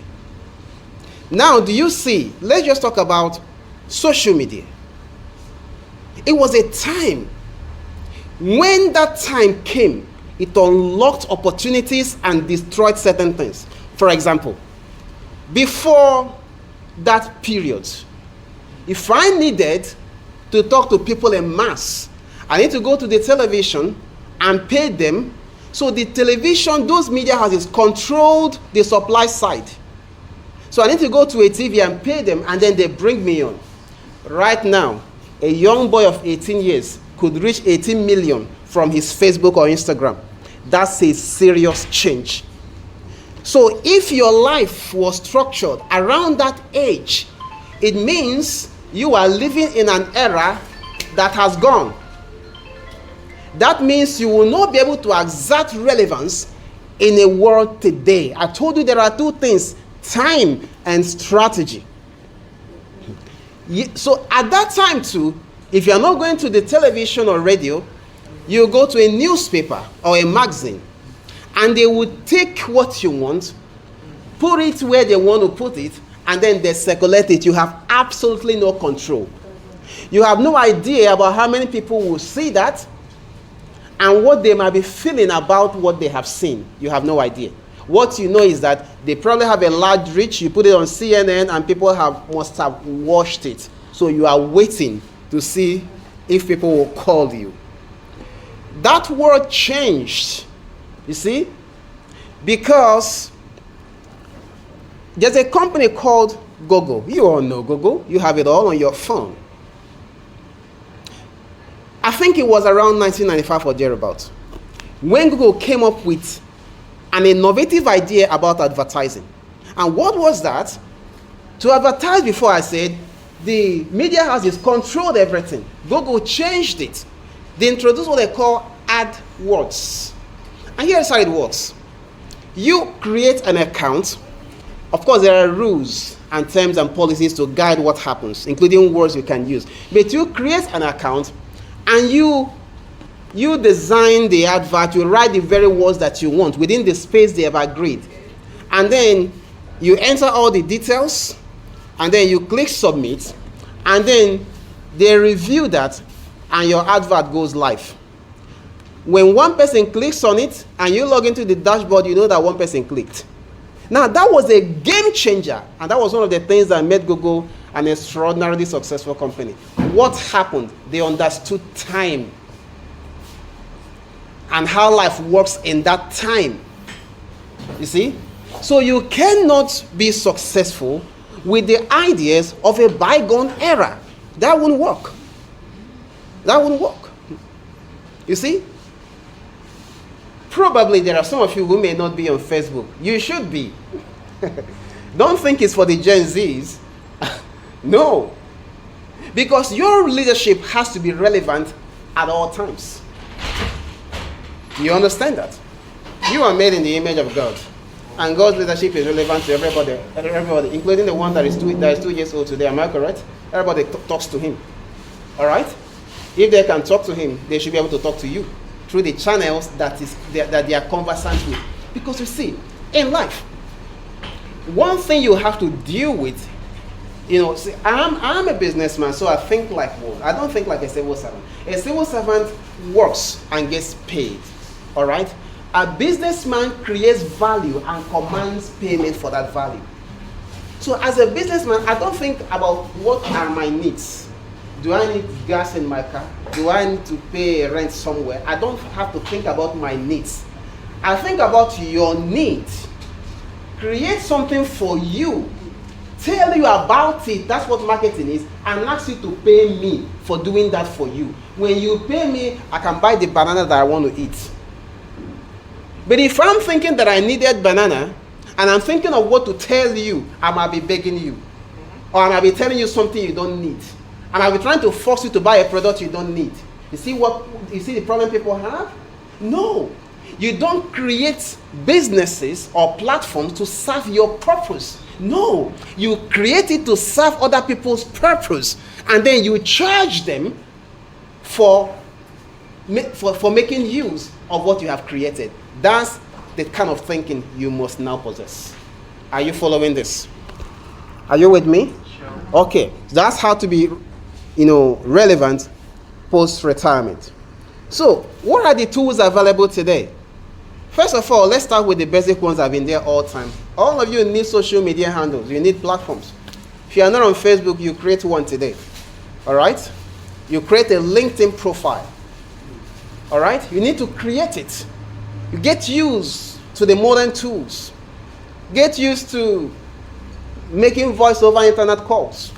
Now, do you see? Let's just talk about social media. It was a time. When that time came, it unlocked opportunities and destroyed certain things. For example, before that period, if I needed to talk to people en masse, I need to go to the television and pay them. So the television, those media houses controlled the supply side. So I need to go to a TV and pay them, and then they bring me on. Right now, a young boy of 18 years could reach 18 million from his Facebook or Instagram. That's a serious change. So if your life was structured around that age, it means you are living in an era that has gone. That means you will not be able to exert relevance in a world today. I told you there are two things, time and strategy. So at that time too, if you are not going to the television or radio, you go to a newspaper or a magazine, and they would take what you want, put it where they want to put it, and then they circulate it. You have absolutely no control. You have no idea about how many people will see that and what they might be feeling about what they have seen. You have no idea. What you know is that they probably have a large reach. You put it on CNN and people must have watched it. So you are waiting to see if people will call you. That word changed, you see, because there's a company called Google. You all know Google. You have it all on your phone. I think it was around 1995 or thereabouts when Google came up with an innovative idea about advertising. And what was that? To advertise, before I said, the media houses controlled everything. Google changed it. They introduced what they call AdWords. And here's how it works. You create an account. Of course, there are rules and terms and policies to guide what happens, including words you can use. But you create an account and you design the advert, you write the very words that you want within the space they have agreed. And then you enter all the details, and then you click submit, and then they review that, and your advert goes live. When one person clicks on it and you log into the dashboard, you know that one person clicked. Now, that was a game changer, and that was one of the things that made Google an extraordinarily successful company. What happened? They understood time and how life works in that time. You see? So you cannot be successful with the ideas of a bygone era. That won't work. That won't work. You see? Probably there are some of you who may not be on Facebook. You should be. Don't think it's for the Gen Zs. No. Because your leadership has to be relevant at all times. You understand that? You are made in the image of God. And God's leadership is relevant to everybody, including the one that is 2 years old today. Am I correct? Everybody talks to him. All right? If they can talk to him, they should be able to talk to you through the channels that they are conversant with. Because you see, in life, one thing you have to deal with, see, I'm a businessman, so I think like one. I don't think like a civil servant. A civil servant works and gets paid. All right? A businessman creates value and commands payment for that value. So as a businessman, I don't think about what are my needs. Do I need gas in my car? Do I need to pay rent somewhere? I don't have to think about my needs. I think about your needs. Create something for you. Tell you about it. That's what marketing is. And ask you to pay me for doing that for you. When you pay me, I can buy the banana that I want to eat. But if I'm thinking that I needed banana, and I'm thinking of what to tell you, I might be begging you. Or I might be telling you something you don't need. I might be trying to force you to buy a product you don't need. You see the problem people have? No. You don't create businesses or platforms to serve your purpose. No. You create it to serve other people's purpose. And then you charge them for making use of what you have created. That's the kind of thinking you must now possess. Are you following this? Are you with me? Sure. Okay. That's how to be, relevant post-retirement. So, what are the tools available today? First of all, let's start with the basic ones that have been there all the time. All of you need social media handles. You need platforms. If you are not on Facebook, you create one today. All right? You create a LinkedIn profile. All right? You need to create it. You get used to the modern tools. Get used to making voice over internet calls.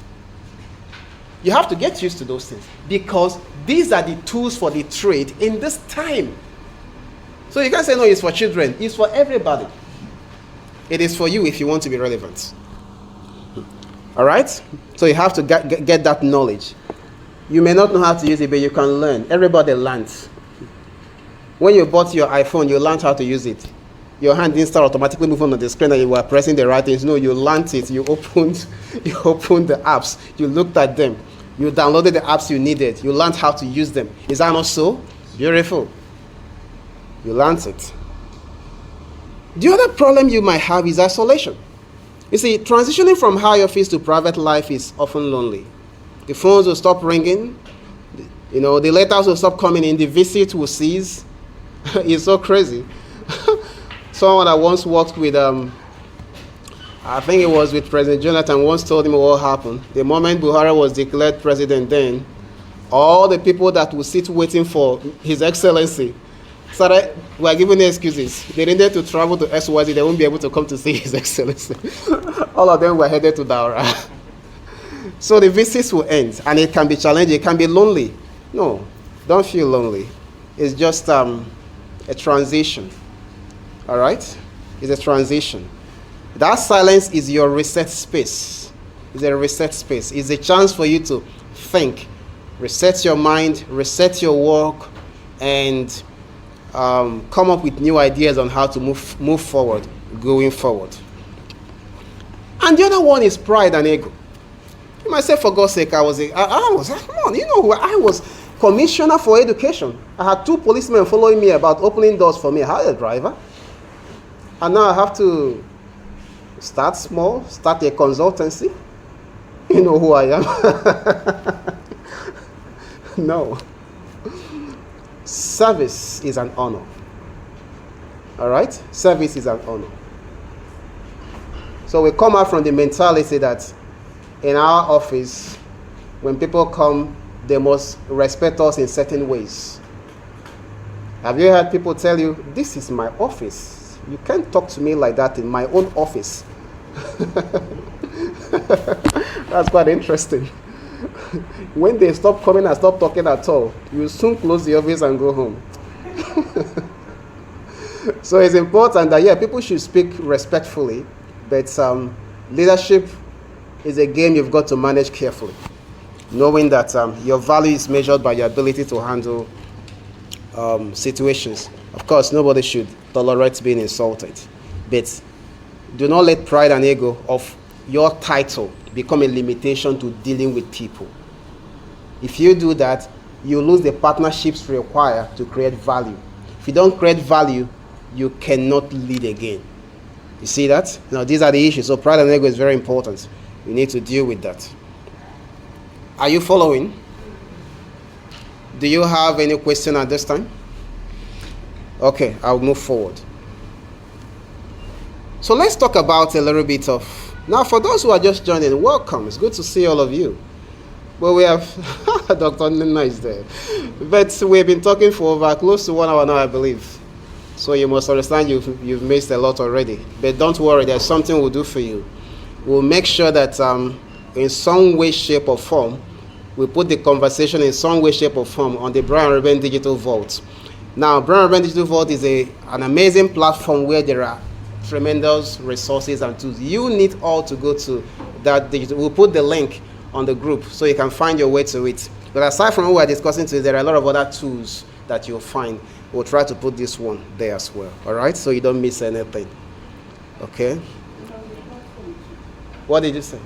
You have to get used to those things because these are the tools for the trade in this time. So you can't say, no, it's for children. It's for everybody. It is for you if you want to be relevant. All right? So you have to get that knowledge. You may not know how to use it, but you can learn. Everybody learns. When you bought your iPhone, you learned how to use it. Your hand didn't start automatically moving on the screen and you were pressing the right things. No, you learned it. You opened the apps. You looked at them. You downloaded the apps you needed. You learned how to use them. Is that not so? Beautiful. You learned it. The other problem you might have is isolation. You see, transitioning from high office to private life is often lonely. The phones will stop ringing. The letters will stop coming in. The visit will cease. It's so crazy. Someone I once worked with, I think it was with President Jonathan, once told him what happened. The moment Buhari was declared president then, all the people that would sit waiting for His Excellency were given excuses. They needed to travel to XYZ. They won't be able to come to see His Excellency. All of them were headed to Daura. So the visits will end, and it can be challenging. It can be lonely. No, don't feel lonely. It's just a transition. All right? It's a transition. That silence is your reset space. It's a reset space. It's a chance for you to think, reset your mind, reset your work, and come up with new ideas on how to move forward, going forward. And the other one is pride and ego. You might say, for God's sake, I was, come on, you know who I was. Commissioner for Education. I had 2 policemen following me about opening doors for me. I had a driver. And now I have to start small, start a consultancy. You know who I am. No. Service is an honor. All right? Service is an honor. So we come out from the mentality that in our office, when people come, they must respect us in certain ways. Have you heard people tell you, this is my office. You can't talk to me like that in my own office. That's quite interesting. When they stop coming and stop talking at all, you soon close the office and go home. So it's important that, people should speak respectfully, but leadership is a game you've got to manage carefully, knowing that your value is measured by your ability to handle situations. Of course, nobody should tolerate being insulted, but do not let pride and ego of your title become a limitation to dealing with people. If you do that, you lose the partnerships required to create value. If you don't create value, you cannot lead again. You see that? Now, these are the issues. So pride and ego is very important. You need to deal with that. Are you following? Do you have any question at this time? Okay, I'll move forward. So let's talk about a little bit of... Now, for those who are just joining, welcome. It's good to see all of you. Well, we have... Dr. Nina is there. But we've been talking for over close to 1 hour now, I believe. So you must understand you've missed a lot already. But don't worry, there's something we'll do for you. We'll make sure that in some way, shape, or form, we put the conversation in some way, shape, or form on the Brian Reuben Digital Vault. Now, Brian Reuben Digital Vault is an amazing platform where there are tremendous resources and tools. You need all to go to that digital. We'll put the link on the group so you can find your way to it. But aside from what we're discussing today, there are a lot of other tools that you'll find. We'll try to put this one there as well. All right, so you don't miss anything. Okay. What did you say?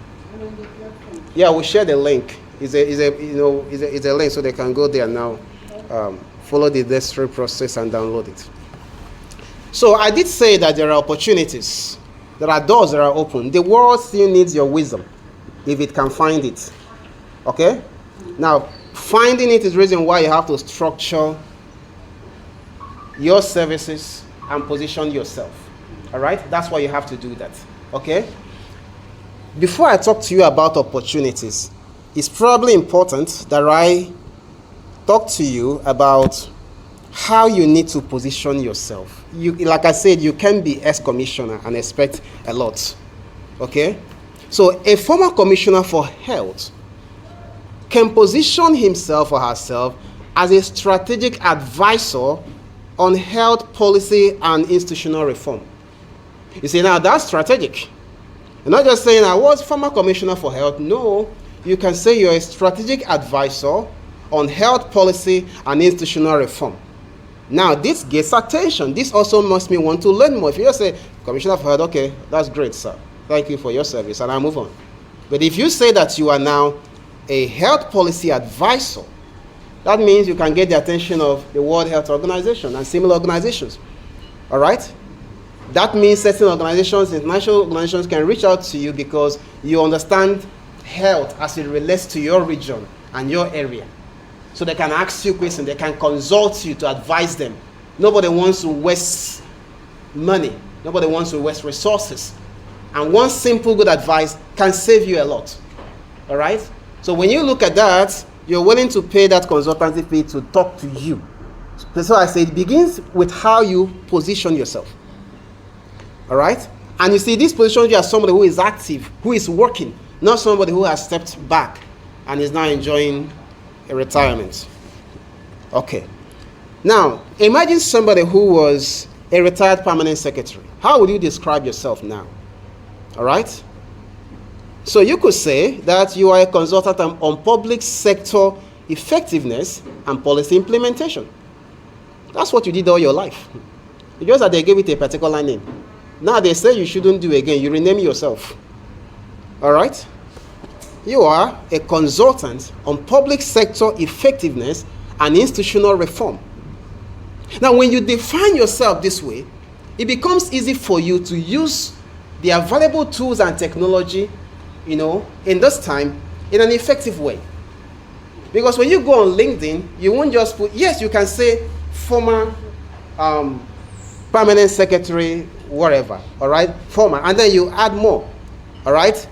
Yeah, we'll share the link. It's a link so they can go there now, follow the necessary process and download it. So I did say that there are opportunities. There are doors that are open. The world still needs your wisdom if it can find it. Okay? Now, finding it is the reason why you have to structure your services and position yourself. All right? That's why you have to do that. Okay? Before I talk to you about opportunities, it's probably important that I talk to you about how you need to position yourself. Like I said, you can be ex-commissioner and expect a lot. Okay? So a former commissioner for health can position himself or herself as a strategic advisor on health policy and institutional reform. You see, now that's strategic. You're not just saying I was former commissioner for health. No, you can say you're a strategic advisor on health policy and institutional reform. Now, this gets attention. This also makes me want to learn more. If you just say, Commissioner for Health, okay, that's great, sir. Thank you for your service, and I move on. But if you say that you are now a health policy advisor, that means you can get the attention of the World Health Organization and similar organizations. All right? That means certain organizations, international organizations, can reach out to you because you understand health as it relates to your region and your area. So they can ask you questions, they can consult you to advise them. Nobody wants to waste money. Nobody wants to waste resources. And one simple good advice can save you a lot. All right? So when you look at that, you're willing to pay that consultancy fee to talk to you. So I say it begins with how you position yourself. All right? And you see, this positions you as somebody who is active, who is working, not somebody who has stepped back and is now enjoying a retirement. Okay. Now, imagine somebody who was a retired permanent secretary. How would you describe yourself now? All right? So you could say that you are a consultant on public sector effectiveness and policy implementation. That's what you did all your life. It's just that they gave it a particular name. Now they say you shouldn't do again. You rename yourself. All right? You are a consultant on public sector effectiveness and institutional reform. Now, when you define yourself this way, it becomes easy for you to use the available tools and technology, in this time, in an effective way. Because when you go on LinkedIn, you won't just put, yes, you can say former permanent secretary, whatever, all right, former, and then you add more, all right,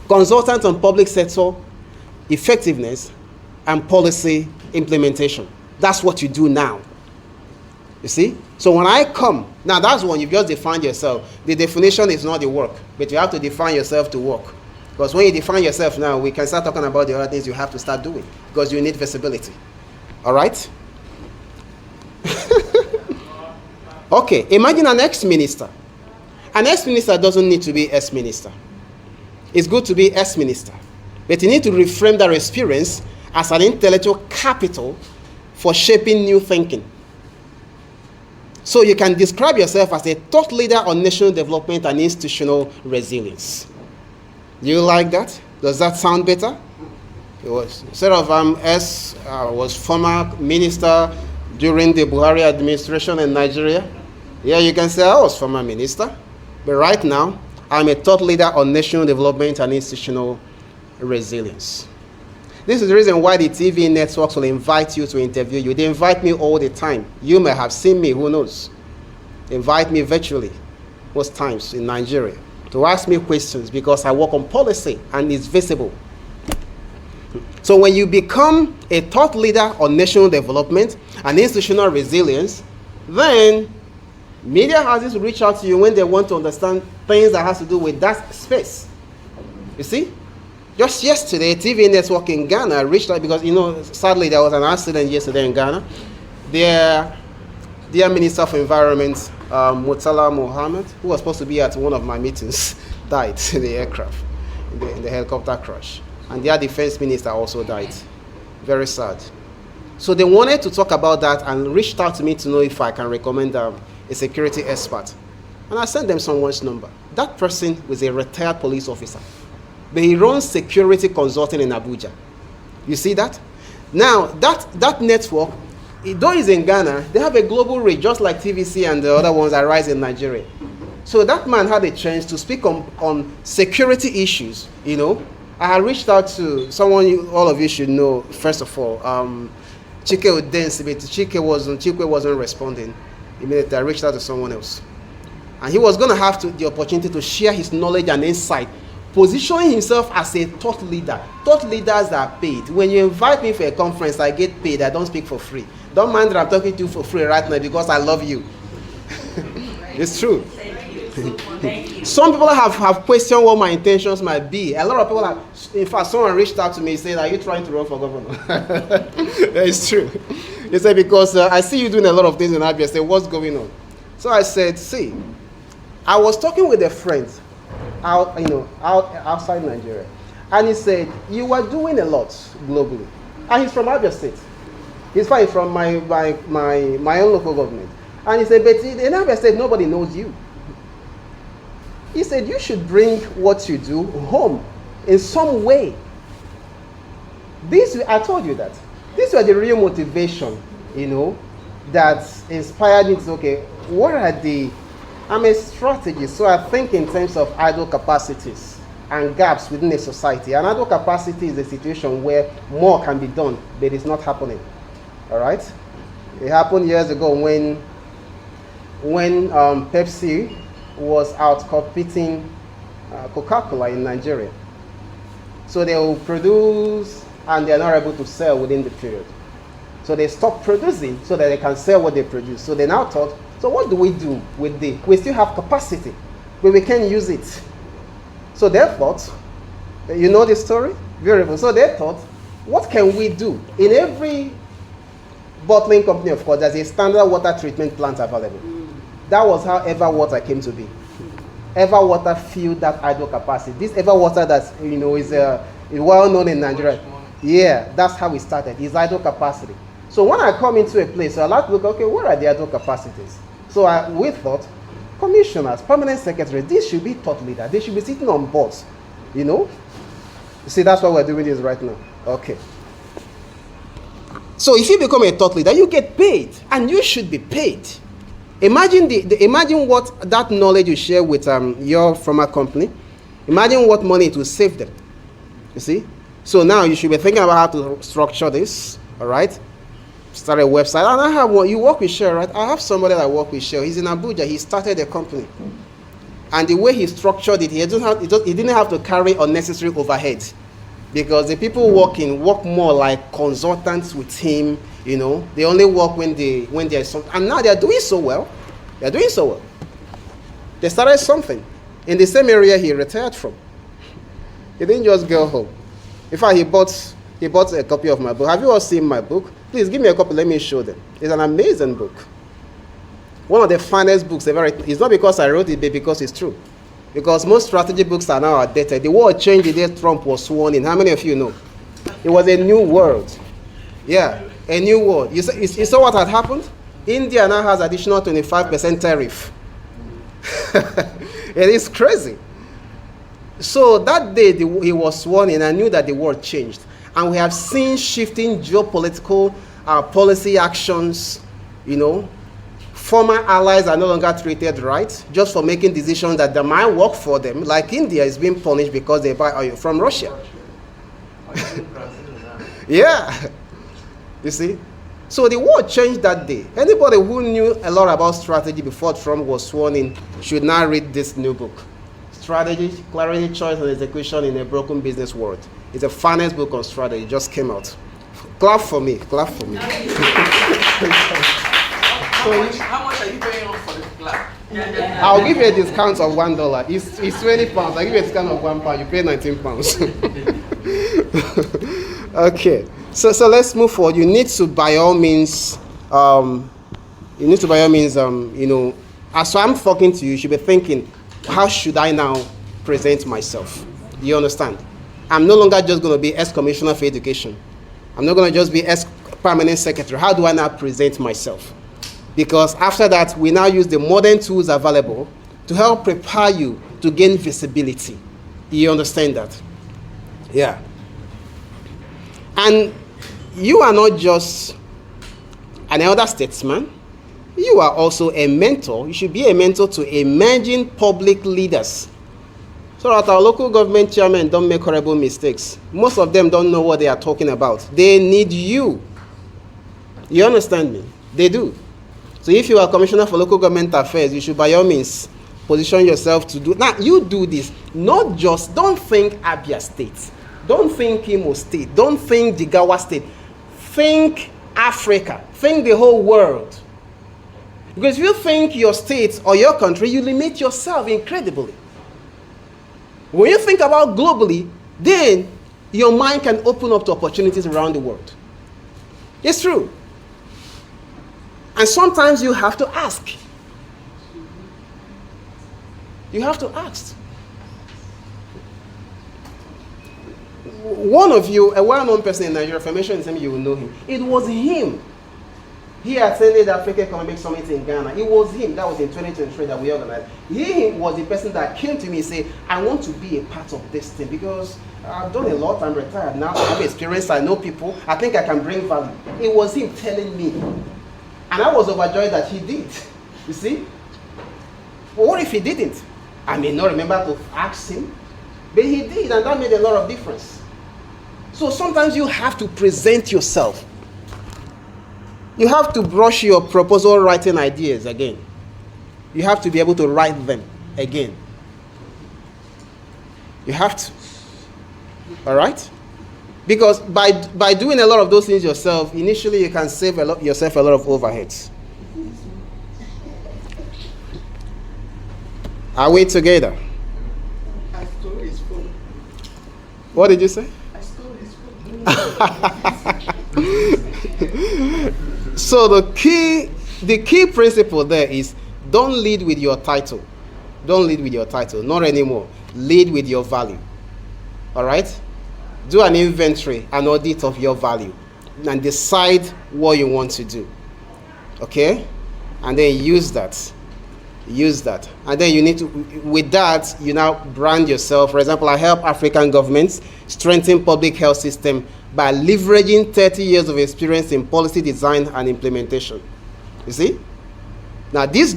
consultant on public sector effectiveness and policy implementation. That's what you do now. You see? So when I come, now that's when you've just defined yourself. The definition is not the work, but you have to define yourself to work. Because when you define yourself now, we can start talking about the other things you have to start doing, because you need visibility. All right? Okay, imagine an ex-minister. An ex-minister doesn't need to be ex-minister. It's good to be ex-minister, but you need to reframe that experience as an intellectual capital for shaping new thinking. So you can describe yourself as a thought leader on national development and institutional resilience. Do you like that? Does that sound better? It was instead of was former minister during the Buhari administration in Nigeria. Yeah, you can say I was former minister, but right now I'm a thought leader on national development and institutional resilience. This is the reason why the TV networks will invite you to interview you. They invite me all the time. You may have seen me, who knows? They invite me virtually most times in Nigeria to ask me questions because I work on policy and it's visible. So when you become a thought leader on national development and institutional resilience, then media houses will reach out to you when they want to understand things that has to do with that space. You see? Just yesterday, a TV network in Ghana reached out because, sadly there was an accident yesterday in Ghana. Their Minister of Environment, Murtala Mohammed, who was supposed to be at one of my meetings, died in the aircraft, in the helicopter crash. And their defense minister also died. Very sad. So they wanted to talk about that and reached out to me to know if I can recommend a security expert. And I sent them someone's number. That person was a retired police officer. But he runs security consulting in Abuja. You see that? Now, that network, though it's in Ghana, they have a global reach, just like TVC and the other ones that rise in Nigeria. So that man had a chance to speak on security issues, I had reached out to someone all of you should know, first of all. Chike Udensi, but Chike wasn't responding. Immediately I reached out to someone else. And he was going to have the opportunity to share his knowledge and insight, positioning himself as a thought leader. Thought leaders are paid. When you invite me for a conference, I get paid. I don't speak for free. Don't mind that I'm talking to you for free right now because I love you. It's true. Thank you. Some people have questioned what my intentions might be. A lot of people have, in fact, someone reached out to me and said, "Are you trying to run for governor?" It's true. He said, because I see you doing a lot of things in Abia. I said, "What's going on?" So I said, "See, I was talking with a friend outside Nigeria, and he said, you are doing a lot globally." And he's from Abia State. He's fine from my own local government. And he said, "But in Abia State, nobody knows you." He said, "You should bring what you do home in some way." I told you that. These were the real motivation, that inspired me to say, okay, what are I'm a strategist, so I think in terms of idle capacities and gaps within a society. And idle capacity is a situation where more can be done, but it's not happening. All right? It happened years ago when Pepsi was out competing Coca-Cola in Nigeria. So they will produce and they're not able to sell within the period. So they stopped producing so that they can sell what they produce. So they now thought, so what do we do with we still have capacity, but we can't use it. So they thought, you know the story? Beautiful. So they thought, what can we do? In every bottling company, of course, there's a standard water treatment plant available. That was how Everwater came to be. Everwater filled that idle capacity. This Everwater that is well known in Nigeria. Yeah, that's how it started. It's idle capacity. So when I come into a place, I like to look, okay, what are the idle capacities? So we thought, commissioners, permanent secretaries, these should be thought leaders. They should be sitting on boards, you know. You see, that's why we're doing this right now. Okay. So if you become a thought leader, you get paid, and you should be paid. Imagine imagine what that knowledge you share with your former company. Imagine what money it will save them. You see? So now you should be thinking about how to structure this. All right? Start a website. And I have one. You work with Shell, right? I have somebody that work with Shell. He's in Abuja. He started a company. And the way he structured it, he didn't have to carry unnecessary overhead. Because the people working work more like consultants with him, you know. They only work when there's something. And now they're doing so well. They're doing so well. They started something in the same area he retired from. He didn't just go home. In fact, he bought a copy of my book. Have you all seen my book? Please give me a copy. Let me show them. It's an amazing book. One of the finest books ever written. It's not because I wrote it, but because it's true. Because most strategy books are now outdated. The world changed the day Trump was sworn in. How many of you know? It was a new world. Yeah, a new world. You saw what had happened? India now has additional 25% tariff. It is crazy. So that day he was sworn in, I knew that the world changed. And we have seen shifting geopolitical policy actions, you know. Former allies are no longer treated right just for making decisions that might work for them. Like India is being punished because they buy oil from Russia. Yeah. You see? So the world changed that day. Anybody who knew a lot about strategy before Trump was sworn in should now read this new book. Strategy, Clarity, Choice, and Execution in a Broken Business World. It's the finest book on strategy. It just came out. Clap for me. Clap for me. How much are you paying for this clap? I'll give you a discount of $1. It's 20 pounds. I'll give you a discount of £1. You pay 19 pounds. Okay. So let's move forward. You need to by all means, you know, as I'm talking to you, you should be thinking, how should I now present myself? You understand? I'm no longer just going to be ex-commissioner for education. I'm not going to just be ex-permanent secretary. How do I now present myself? Because after that, we now use the modern tools available to help prepare you to gain visibility. You understand that? Yeah. And you are not just an elder statesman. You are also a mentor. You should be a mentor to emerging public leaders, so that our local government chairmen don't make horrible mistakes. Most of them don't know what they are talking about. They need you. You understand me? They do. So if you are commissioner for local government affairs, you should by all means position yourself to do. Now, you do this. Not just, don't think Abia State. Don't think Imo State. Don't think Jigawa State. Think Africa. Think the whole world. Because if you think your state or your country, you limit yourself incredibly. When you think about globally, then your mind can open up to opportunities around the world. It's true. And sometimes you have to ask. You have to ask. One of you, a well-known person in Nigeria, for mention his name, you will know him. It was him. He attended the African Economic Summit in Ghana. It was him. That was in 2023 that we organized. He was the person that came to me and said, I want to be a part of this thing because I've done a lot. I'm retired now. I have experience. I know people. I think I can bring value. It was him telling me. And I was overjoyed that he did. You see? But what if he didn't? I may not remember to ask him. But he did, and that made a lot of difference. So sometimes you have to present yourself. You have to brush your proposal writing ideas again. You have to be able to write them again. You have to. All right? Because by doing a lot of those things yourself, initially you can save yourself a lot of overheads. Are we together? I stole his phone. What did you say? I stole his phone. So the key principle there is don't lead with your title. Don't lead with your title. Not anymore. Lead with your value. All right? Do an inventory, an audit of your value, and decide what you want to do. Okay? And then use that. Use that. And then you need to, with that, you now brand yourself. For example, I help African governments strengthen public health system by leveraging 30 years of experience in policy design and implementation. You see? Now, this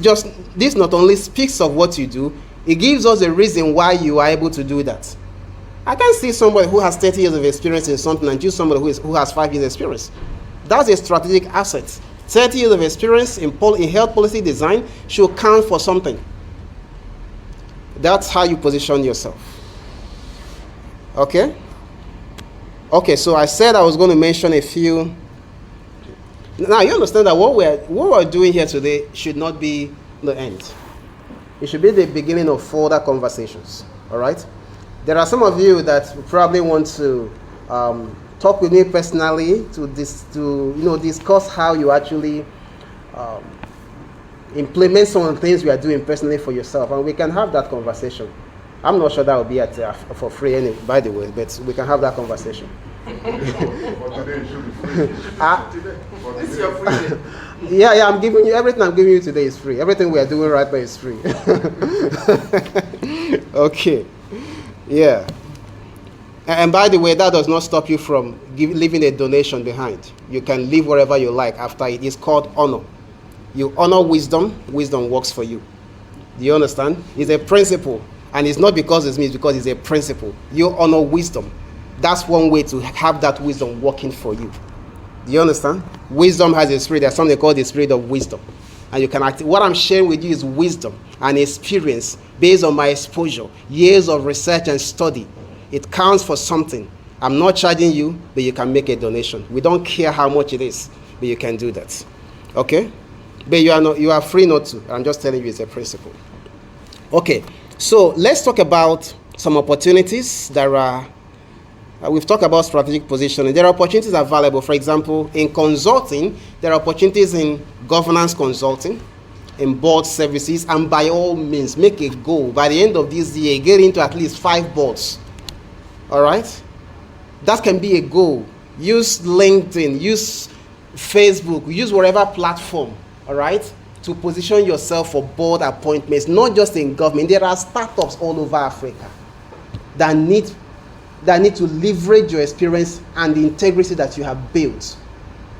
not only speaks of what you do, it gives us a reason why you are able to do that. I can see somebody who has 30 years of experience in something and choose somebody who has 5 years experience. That's a strategic asset. 30 years of experience in health policy design should count for something. That's how you position yourself. Okay? Okay, so I said I was going to mention a few. Now, you understand that what we're doing here today should not be the end. It should be the beginning of further conversations. All right? There are some of you that probably want to talk with me personally to discuss how you actually implement some of the things you are doing personally for yourself, and we can have that conversation. I'm not sure that will be for free, by the way, but we can have that conversation. For today, it should be free. This is your free day. Yeah, I'm giving you everything. I'm giving you today is free. Everything we are doing right now is free. Okay. Yeah. And by the way, that does not stop you from leaving a donation behind. You can leave wherever you like after it. It's called honor. You honor wisdom, wisdom works for you. Do you understand? It's a principle. And it's not because it's me, it's because it's a principle. You honor wisdom. That's one way to have that wisdom working for you. Do you understand? Wisdom has a spirit. There's something called the spirit of wisdom. And you can what I'm sharing with you is wisdom and experience based on my exposure, years of research and study. It counts for something. I'm not charging you, but you can make a donation. We don't care how much it is, but you can do that. Okay? But you are free not to. I'm just telling you it's a principle. Okay. So let's talk about some opportunities that are, we've talked about strategic positioning. There are opportunities available. For example, in consulting, there are opportunities in governance consulting, in board services, and by all means, make a goal. By the end of this year, get into at least 5 boards. All right? That can be a goal. Use LinkedIn, use Facebook, use whatever platform, all right, to position yourself for board appointments, not just in government. There are startups all over Africa that need to leverage your experience and the integrity that you have built.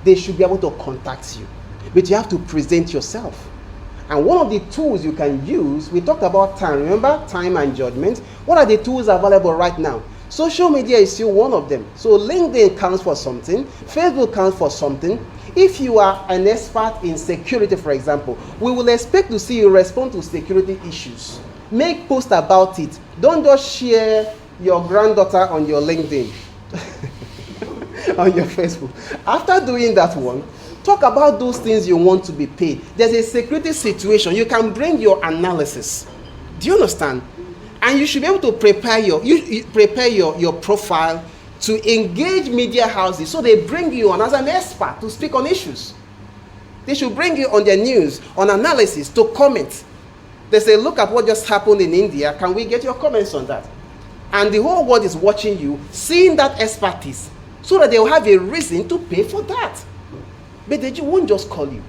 They should be able to contact you, but you have to present yourself. And one of the tools you can use, we talked about time, remember? Time and judgment. What are the tools available right now? Social media is still one of them. So LinkedIn counts for something, Facebook counts for something. If you are an expert in security, for example, we will expect to see you respond to security issues. Make posts about it. Don't just share your granddaughter on your LinkedIn, on your Facebook. After doing that one, talk about those things you want to be paid. There's a security situation. You can bring your analysis. Do you understand? And you should be able to prepare your profile to engage media houses so they bring you on as an expert to speak on issues. They should bring you on their news, on analysis, to comment. They say, look at what just happened in India. Can we get your comments on that? And the whole world is watching you, seeing that expertise, so that they will have a reason to pay for that. But they won't just call you.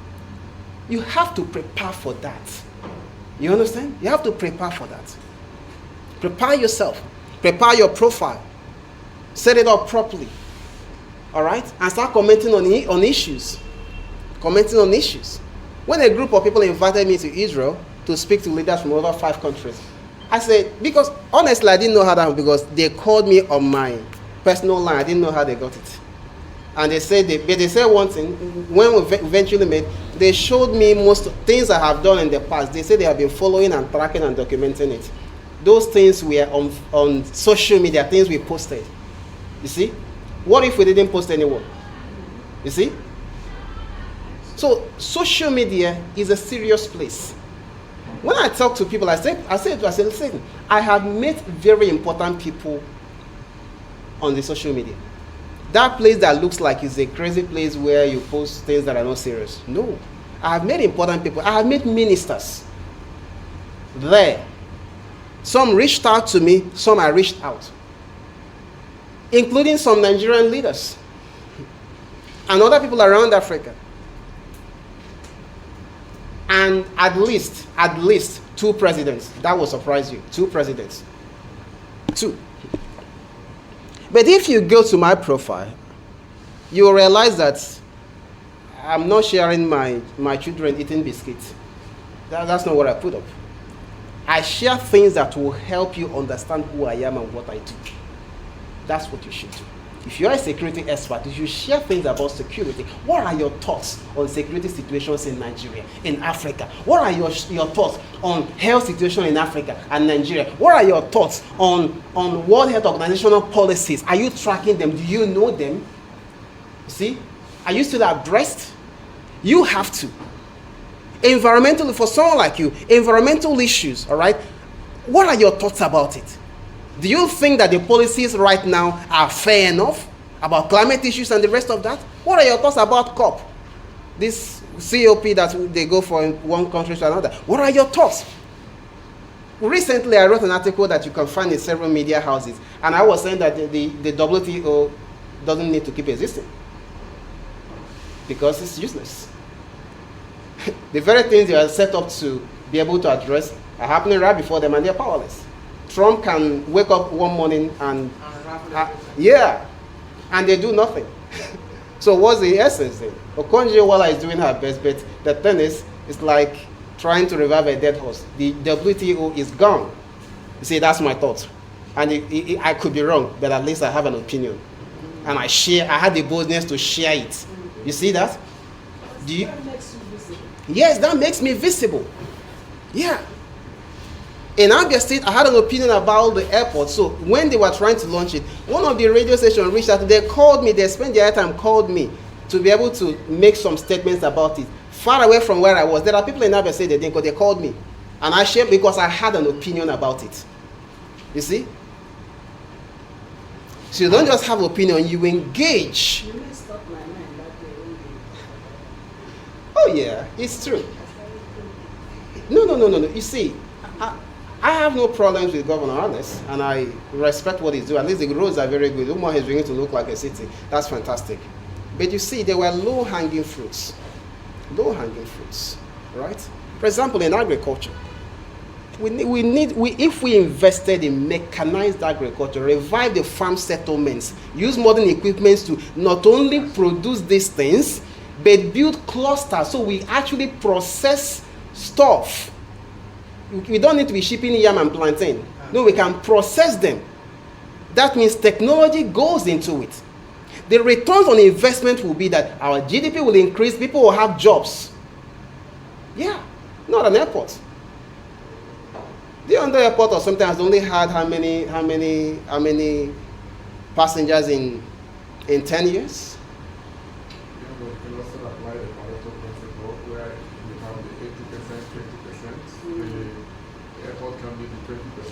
You have to prepare for that. You understand? You have to prepare for that. Prepare yourself. Prepare your profile. Set it up properly. All right? And start commenting on issues. Commenting on issues. When a group of people invited me to Israel to speak to leaders from over 5 countries, I said, because honestly, I didn't know how that happened, because they called me on my personal line. I didn't know how they got it. And they said one thing. When we eventually met, they showed me most things I have done in the past. They said they have been following and tracking and documenting it. Those things were on social media, things we posted. You see? What if we didn't post anyone? You see? So social media is a serious place. When I talk to people, I say, listen, I have met very important people on the social media. That place that looks like it's a crazy place where you post things that are not serious. No. I have met important people. I have met ministers there. Some reached out to me, some I reached out, including some Nigerian leaders and other people around Africa. and at least 2 presidents. That will surprise you. 2 presidents. 2. But if you go to my profile, you will realize that I'm not sharing my children eating biscuits. That's not what I put up. I share things that will help you understand who I am and what I do. That's what you should do. If you are a security expert, you should share things about security. What are your thoughts on security situations in Nigeria, in Africa? What are your thoughts on health situation in Africa and Nigeria? What are your thoughts on World Health Organizational policies? Are you tracking them? Do you know them? See? Are you still abreast? You have to. Environmental, for someone like you, environmental issues, all right? What are your thoughts about it? Do you think that the policies right now are fair enough about climate issues and the rest of that? What are your thoughts about COP? This COP that they go for in one country to another. What are your thoughts? Recently, I wrote an article that you can find in several media houses, and I was saying that the WTO doesn't need to keep existing because it's useless. The very things they are set up to be able to address are happening right before them, and they're powerless. Trump can wake up one morning and and they do nothing. So what's the essence then? Okonjo-Iweala is doing her best, but the thing is, it's like trying to revive a dead horse. The WTO is gone. You see, that's my thought. And I could be wrong, but at least I have an opinion. And I had the boldness to share it. You see that? Yes, that makes me visible. Yeah. In Abia State, I had an opinion about the airport. So when they were trying to launch it, one of the radio stations reached out. They called me. They spent their time called me to be able to make some statements about it. Far away from where I was, there are people in Abia State they didn't, because they called me, and I shared because I had an opinion about it. You see? So you don't just have opinion; you engage. You messed up my mind that day. Oh yeah, it's true. No. You see, I have no problems with Governor Honest, and I respect what he's doing. At least the roads are very good. Umar is beginning to look like a city. That's fantastic. But you see, there were low-hanging fruits. Low-hanging fruits, right? For example, in agriculture, if we invested in mechanized agriculture, revive the farm settlements, use modern equipment to not only produce these things, but build clusters so we actually process stuff. We don't need to be shipping yam and plantain. No, we can process them. That means technology goes into it. The returns on investment will be that our GDP will increase, people will have jobs. Yeah, not an airport. The under airport or sometimes only had how many passengers in 10 years?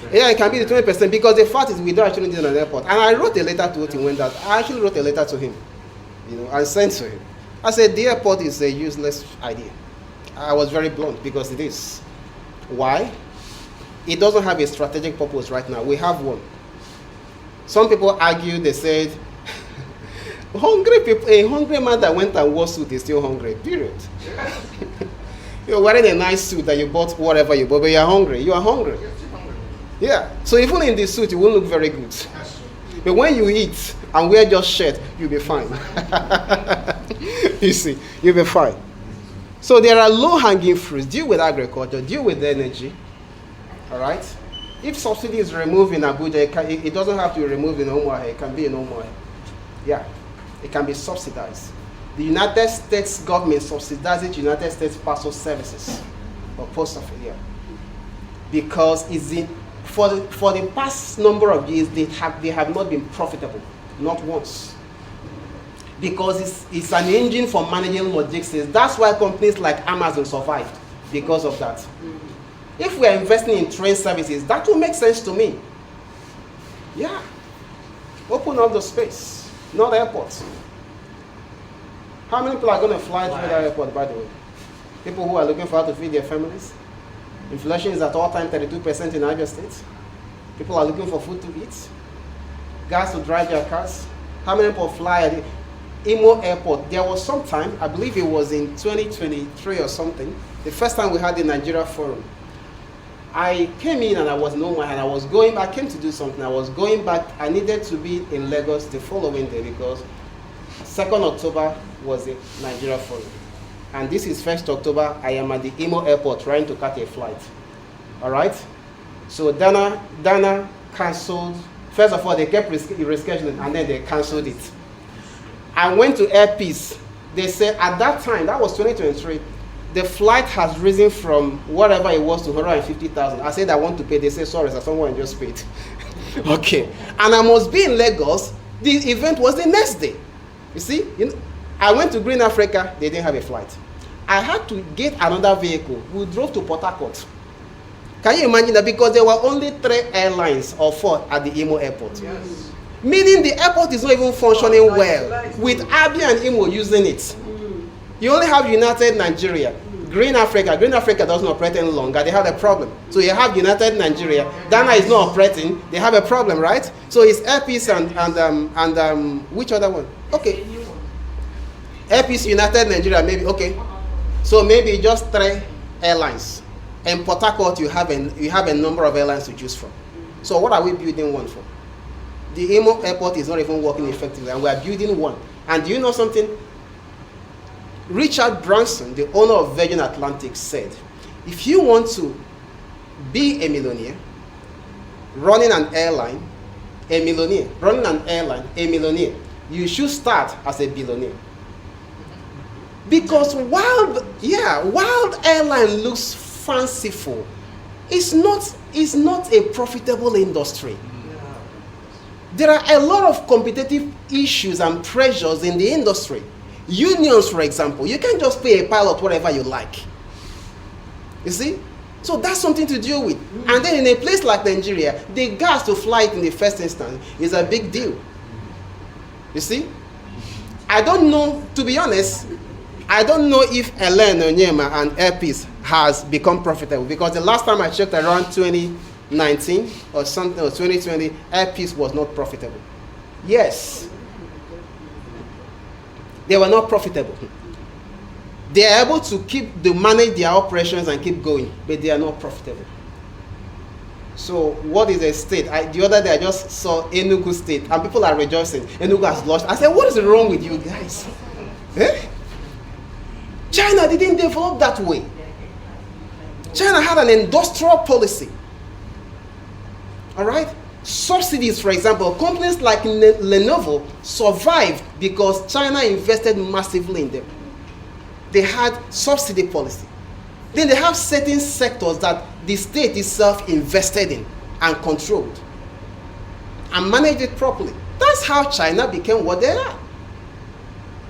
Yeah, it can be the 20% because the fact is we don't actually need an airport. And I wrote a letter to him when that. I actually wrote a letter to him, and sent to him. I said the airport is a useless idea. I was very blunt because it is. Why? It doesn't have a strategic purpose right now. We have one. Some people argue. They said, hungry people, a hungry man that went and wore suit is still hungry. Period. You're wearing a nice suit that you bought, whatever you bought, but you're hungry. You are hungry. Yeah, so even in this suit, you won't look very good. But when you eat and wear just shirt, you'll be fine. You see, you'll be fine. So there are low-hanging fruits. Deal with agriculture, deal with energy. All right? If subsidy is removed in Abuja, it doesn't have to be removed in Omaha. It can be in Omaha. Yeah, it can be subsidized. The United States government subsidizes United States Postal Services or Post Office, yeah. Because for the past number of years, they have not been profitable, not once. Because it's an engine for managing logistics. That's why companies like Amazon survived, because of that. If we are investing in train services, that will make sense to me. Yeah. Open up the space, not airports. How many people are going to fly through that airport, by the way? People who are looking for how to feed their families. Inflation is at all-time 32% in Abia State. People are looking for food to eat, gas to drive their cars. How many people fly? Imo Airport, there was some time, I believe it was in 2023 or something, the first time we had the Nigeria Forum. I came in and I was normal and I came to do something. I was going back. I needed to be in Lagos the following day because 2nd October was the Nigeria Forum. And this is 1st October. I am at the Imo Airport trying to catch a flight. All right? So Dana canceled. First of all, they kept rescheduling and then they canceled it. I went to Air Peace. They said at that time, that was 2023, the flight has risen from whatever it was to 150,000. I said I want to pay. They said sorry, sir, someone just paid. Okay, and I must be in Lagos. The event was the next day. You see, I went to Green Africa. They didn't have a flight. I had to get another vehicle. We drove to Port Harcourt. Can you imagine that? Because there were only 3 airlines or 4 at the Imo Airport. Yes. Meaning the airport is not even functioning well with Abia and Imo using it. You only have United Nigeria. Green Africa doesn't operate any longer. They have a problem. So you have United Nigeria. Dana is not operating. They have a problem, right? So it's Air Peace and which other one? Okay. Air Peace, United Nigeria, maybe. Okay. So maybe just 3 airlines. In Port Harcourt, you have a number of airlines to choose from. So what are we building one for? The Imo Airport is not even working effectively, and we are building one. And do you know something? Richard Branson, the owner of Virgin Atlantic, said, if you want to be a millionaire, running an airline, a millionaire, you should start as a billionaire. Because wild airline looks fanciful, it's not a profitable industry. There are a lot of competitive issues and pressures in the industry. Unions, for example, you can't just pay a pilot whatever you like. You see? So that's something to deal with. And then in a place like Nigeria, the gas to fly it in the first instance is a big deal. You see? I don't know, to be honest, I don't know if Ellen Onyema and Air Peace has become profitable, because the last time I checked around 2019 or something, or 2020, Air Peace was not profitable. Yes. They were not profitable. They are able to manage their operations and keep going, but they are not profitable. So what is a state? The other day I just saw Enugu State, and people are rejoicing. Enugu has lost. I said, what is wrong with you guys? Eh? China didn't develop that way. China had an industrial policy. All right? Subsidies, for example, companies like Lenovo survived because China invested massively in them. They had subsidy policy. Then they have certain sectors that the state itself invested in and controlled and managed it properly. That's how China became what they are.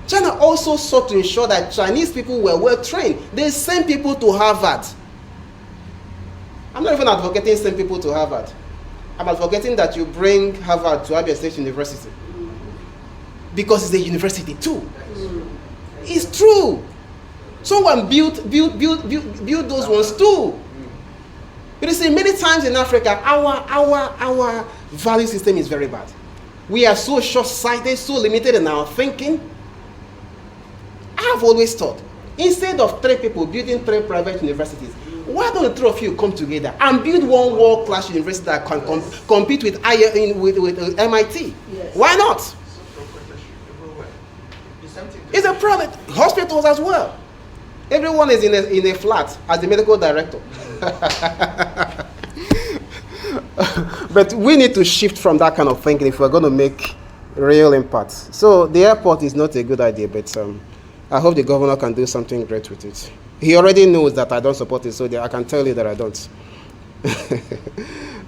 China also sought to ensure that Chinese people were well trained. They sent people to Harvard. I'm not even advocating send people to Harvard. I'm advocating that you bring Harvard to Abia State University, because it's a university too. It's true. Someone built those ones too. You see, many times in Africa, our value system is very bad. We are so short-sighted, so limited in our thinking. I've always thought, instead of 3 people building 3 private universities, why don't the 3 of you come together and build one world-class university that can compete with MIT? Yes. Why not? It's a problem. Hospitals as well. Everyone is in a flat as the medical director. But we need to shift from that kind of thinking if we're going to make real impact. So the airport is not a good idea, but I hope the governor can do something great with it. He already knows that I don't support it, so I can tell you that I don't.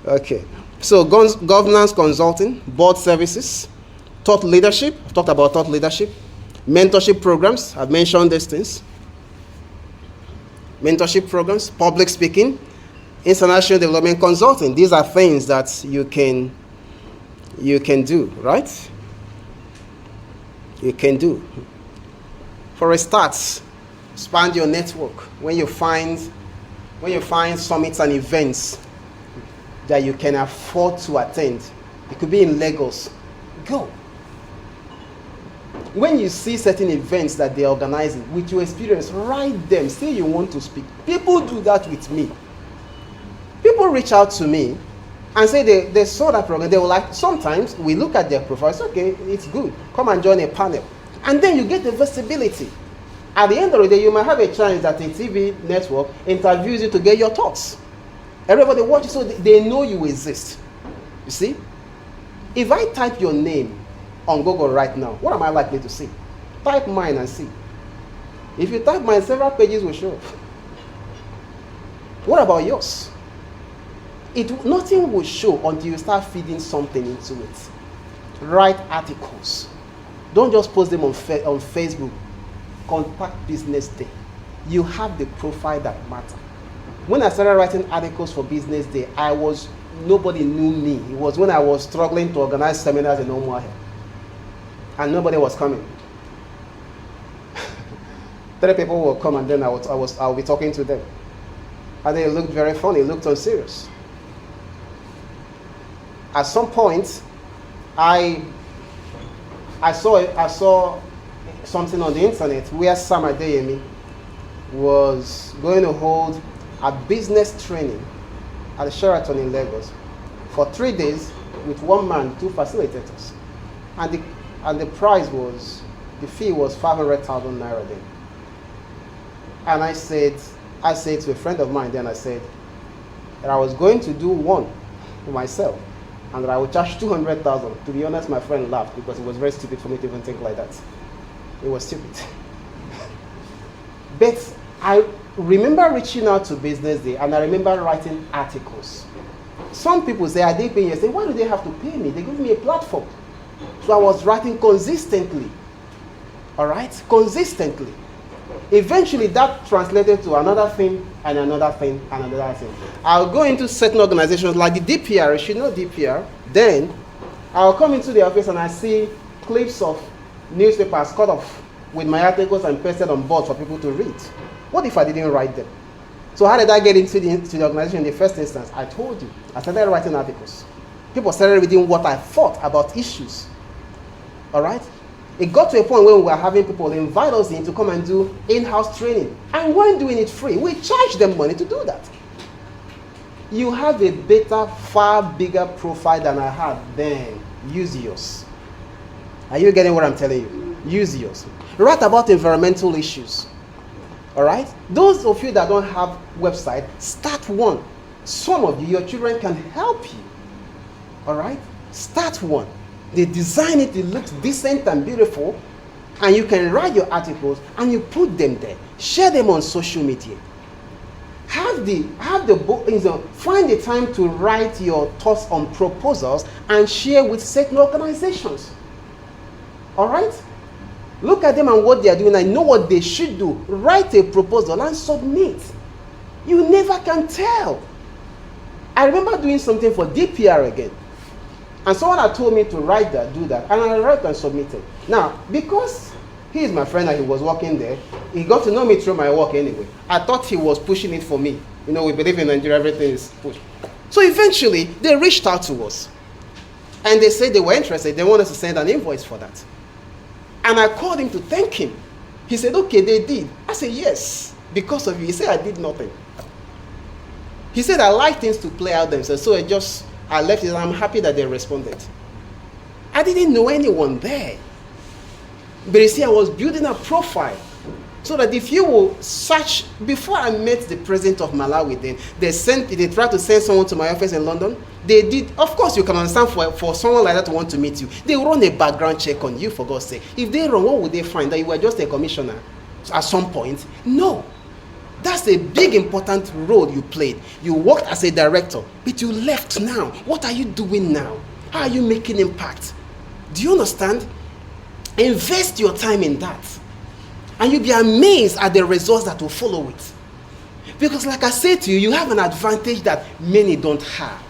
Okay. So governance consulting, board services, thought leadership. I've talked about thought leadership. Mentorship programs. I've mentioned these things. Mentorship programs, public speaking, international development consulting. These are things that you can do, right? You can do. For a start, expand your network. When you find summits and events that you can afford to attend, it could be in Lagos, go. when you see certain events that they're organizing, with your experience, write them. Say you want to speak. People do that with me. People reach out to me and say they saw that program. They were like, sometimes we look at their profiles, okay, it's good. Come and join a panel. And then you get the visibility. At the end of the day, you might have a chance that a TV network interviews you to get your thoughts. Everybody watches so they know you exist. You see? If I type your name on Google right now, what am I likely to see? Type mine and see. If you type mine, several pages will show up. What about yours? Nothing will show until you start feeding something into it. Write articles. Don't just post them on Facebook. Contact Business Day. You have the profile that matters. When I started writing articles for Business Day, nobody knew me. It was when I was struggling to organize seminars in Omaha. And nobody was coming. 3 people will come and then I'll be talking to them. And they looked very funny, looked unserious. At some point, I saw something on the internet where Sam Adeyemi was going to hold a business training at the Sheraton in Lagos for 3 days with 1 man, 2 facilitators. And the fee was 500,000 naira then. And I said to a friend of mine then, I said that I was going to do one for myself and that I would charge 200,000. To be honest, my friend laughed because it was very stupid for me to even think like that. It was stupid. But I remember reaching out to Business Day and I remember writing articles. Some people say, are they paying you? I say, why do they have to pay me? They give me a platform. So I was writing consistently. All right? Consistently. Eventually that translated to another thing and another thing and another thing. I'll go into certain organizations like the DPR, you should know DPR. Then I'll come into the office and I see clips of newspapers cut off with my articles and pasted on boards for people to read. What if I didn't write them? So how did I get into the organization in the first instance? I told you. I started writing articles. People started reading what I thought about issues. All right? It got to a point where we were having people invite us in to come and do in-house training. And we weren't doing it free. We charged them money to do that. You have a better, far bigger profile than I had then. Use yours. Are you getting what I'm telling you? Use yours. Write about environmental issues. All right? Those of you that don't have website, start one. Some of you, your children can help you. All right? Start one. They design it, it looks decent and beautiful, and you can write your articles and you put them there. Share them on social media. Have the book, find the time to write your thoughts on proposals and share with certain organizations. All right? Look at them and what they are doing and know what they should do. Write a proposal and submit. You never can tell. I remember doing something for DPR again. And someone had told me to write that, do that. And I wrote and submitted. Now, because he is my friend and he was working there, he got to know me through my work anyway. I thought he was pushing it for me. You know, we believe in Nigeria, everything is pushed. So eventually, they reached out to us. And they said they were interested. They wanted us to send an invoice for that. And I called him to thank him. He said, okay, they did. I said, yes, because of you. He said, I did nothing. He said, I like things to play out themselves. So I left it and I'm happy that they responded. I didn't know anyone there. But you see, I was building a profile. So that if you will search, before I met the president of Malawi, then they tried to send someone to my office in London. They did, of course you can understand for someone like that to want to meet you. They run a background check on you, for God's sake. If they run, what would they find? That you were just a commissioner at some point? No. That's a big important role you played. You worked as a director, but you left now. What are you doing now? How are you making impact? Do you understand? Invest your time in that. And you'll be amazed at the results that will follow it. Because like I said to you, you have an advantage that many don't have.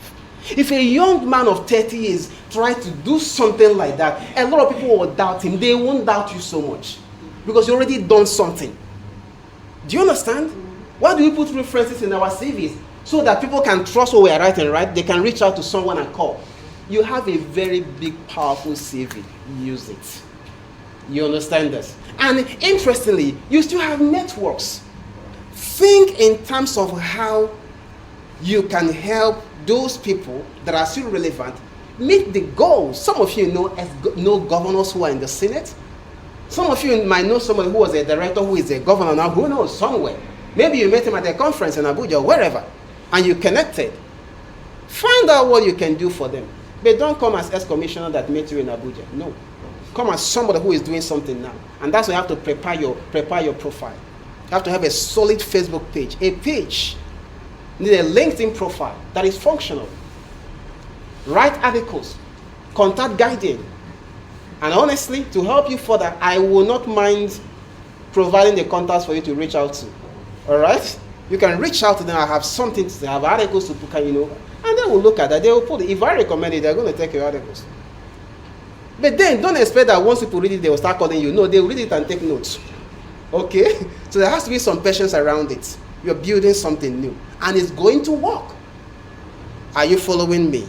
If a young man of 30 years tries to do something like that, a lot of people will doubt him. They won't doubt you so much. Because you already done something. Do you understand? Why do we put references in our CVs? So that people can trust what we are writing, right? They can reach out to someone and call. You have a very big, powerful CV. Use it. You understand this? And interestingly, you still have networks. Think in terms of how you can help those people that are still relevant meet the goals. Some of you know governors who are in the Senate. Some of you might know somebody who was a director who is a governor now, who knows, somewhere. Maybe you met him at a conference in Abuja or wherever, and you connected. Find out what you can do for them. But don't come as ex-commissioner that met you in Abuja. No. Come as somebody who is doing something now. And that's why you have to prepare your profile. You have to have a solid Facebook page. A page. You need a LinkedIn profile that is functional. Write articles. Contact guiding. And honestly, to help you further, I will not mind providing the contacts for you to reach out to. All right? You can reach out to them. I have something to say. I have articles to put, and they will look at that. They will put it. If I recommend it, they're going to take your articles. But then, don't expect that once people read it, they will start calling you. No, they will read it and take notes. Okay? So there has to be some patience around it. You're building something new. And it's going to work. Are you following me?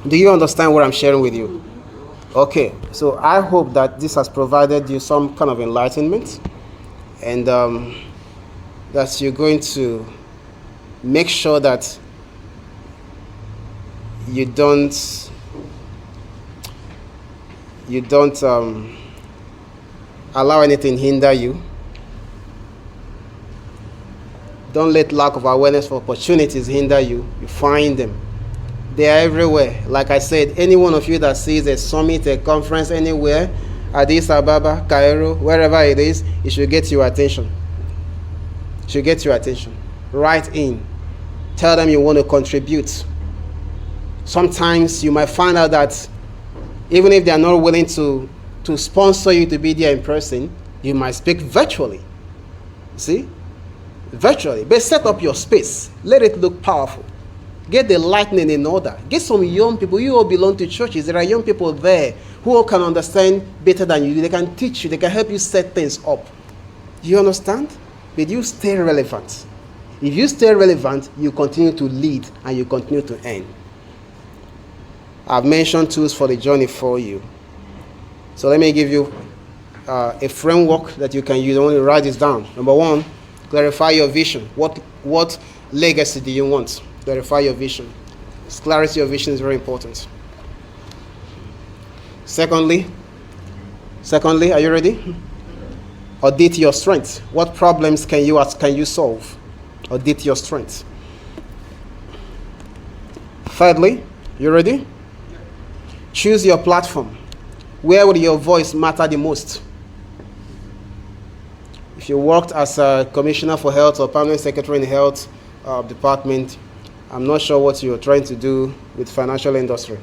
Do you understand what I'm sharing with you? Okay. So I hope that this has provided you some kind of enlightenment. And that you're going to make sure that you don't allow anything hinder you. Don't let lack of awareness for opportunities hinder you. You find them. They are everywhere. Like I said, any one of you that sees a summit, a conference anywhere, Addis Ababa, Cairo, wherever it is, it should get your attention. It should get your attention. Write in. Tell them you want to contribute. Sometimes you might find out that even if they are not willing to sponsor you to be there in person, you might speak virtually. See? Virtually. But set up your space. Let it look powerful. Get the lightning in order. Get some young people. You all belong to churches. There are young people there who all can understand better than you do. They can teach you. They can help you set things up. Do you understand? But you stay relevant. If you stay relevant, you continue to lead and you continue to earn. I've mentioned tools for the journey for you. So let me give you a framework that you can use. I want to write this down. Number one, clarify your vision. What legacy do you want? Clarify your vision. Clarity of vision is very important. Secondly, are you ready? Audit your strengths. What problems can you solve? Audit your strengths. Thirdly, you ready? Choose your platform. Where will your voice matter the most? If you worked as a commissioner for health or permanent secretary in the health department, I'm not sure what you're trying to do with financial industry.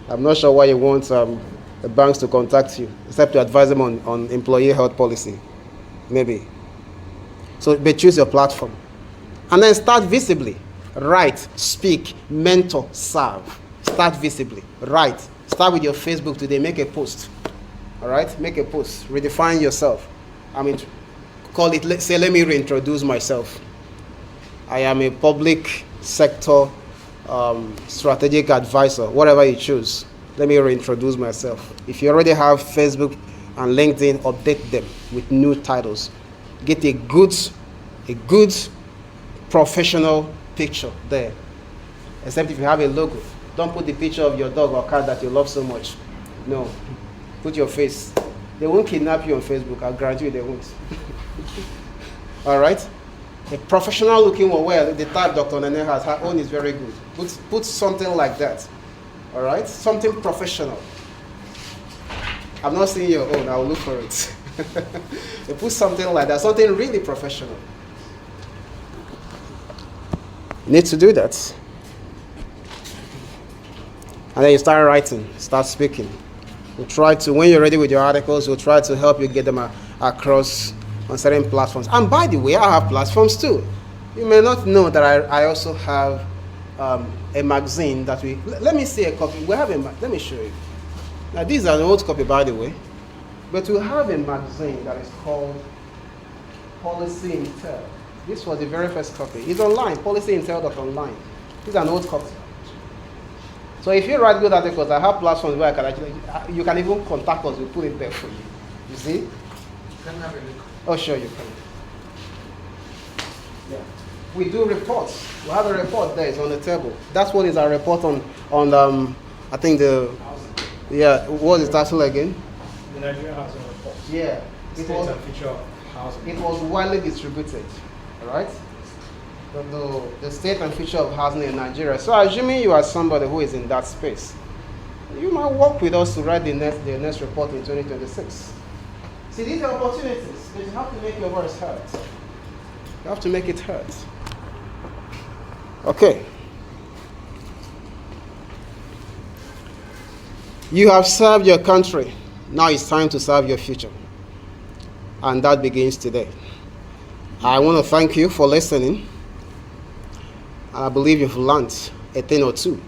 I'm not sure why you want the banks to contact you, except to advise them on employee health policy. Maybe. So, but choose your platform. And then start visibly. Write, speak, mentor, serve. Start visibly. Write. Start with your Facebook today. Make a post. All right? Make a post. Redefine yourself. Call it, say, let me reintroduce myself. I am a public sector strategic advisor, whatever you choose. Let me reintroduce myself. If you already have Facebook and LinkedIn, update them with new titles. Get a good professional picture there. Except if you have a logo. Don't put the picture of your dog or cat that you love so much. No. Put your face. They won't kidnap you on Facebook. I'll guarantee you they won't. All right? A professional looking one, well, the type Dr. Nene has, her own is very good. Put something like that. All right? Something professional. I'm not seeing your own. I'll look for it. You put something like that. Something really professional. You need to do that. And then you start writing, start speaking. We'll try to, when you're ready with your articles, we'll try to help you get them across on certain platforms. And by the way, I have platforms too. You may not know that I also have a magazine that let me see a copy. We have let me show you. Now, these are an old copy, by the way. But we have a magazine that is called Policy Intel. This was the very first copy. It's online, policyintel.online. This is an old copy. So if you write good articles, I have platforms where I can actually, you can even contact us, we'll put it there for you. You see? Can I have a look? Oh, sure, you can. Yeah. We do reports. We have a report there, it's on the table. That one is our report on I think what is the title again? The Nigerian Housing Report. Yeah. State and future of housing. It was widely distributed, all right? The state and future of housing in Nigeria. So assuming you are somebody who is in that space, you might work with us to write the next report in 2026. See, these are opportunities, but you have to make your voice heard. You have to make it heard. Okay. You have served your country. Now it's time to serve your future. And that begins today. I want to thank you for listening. I believe you've learned a thing or two.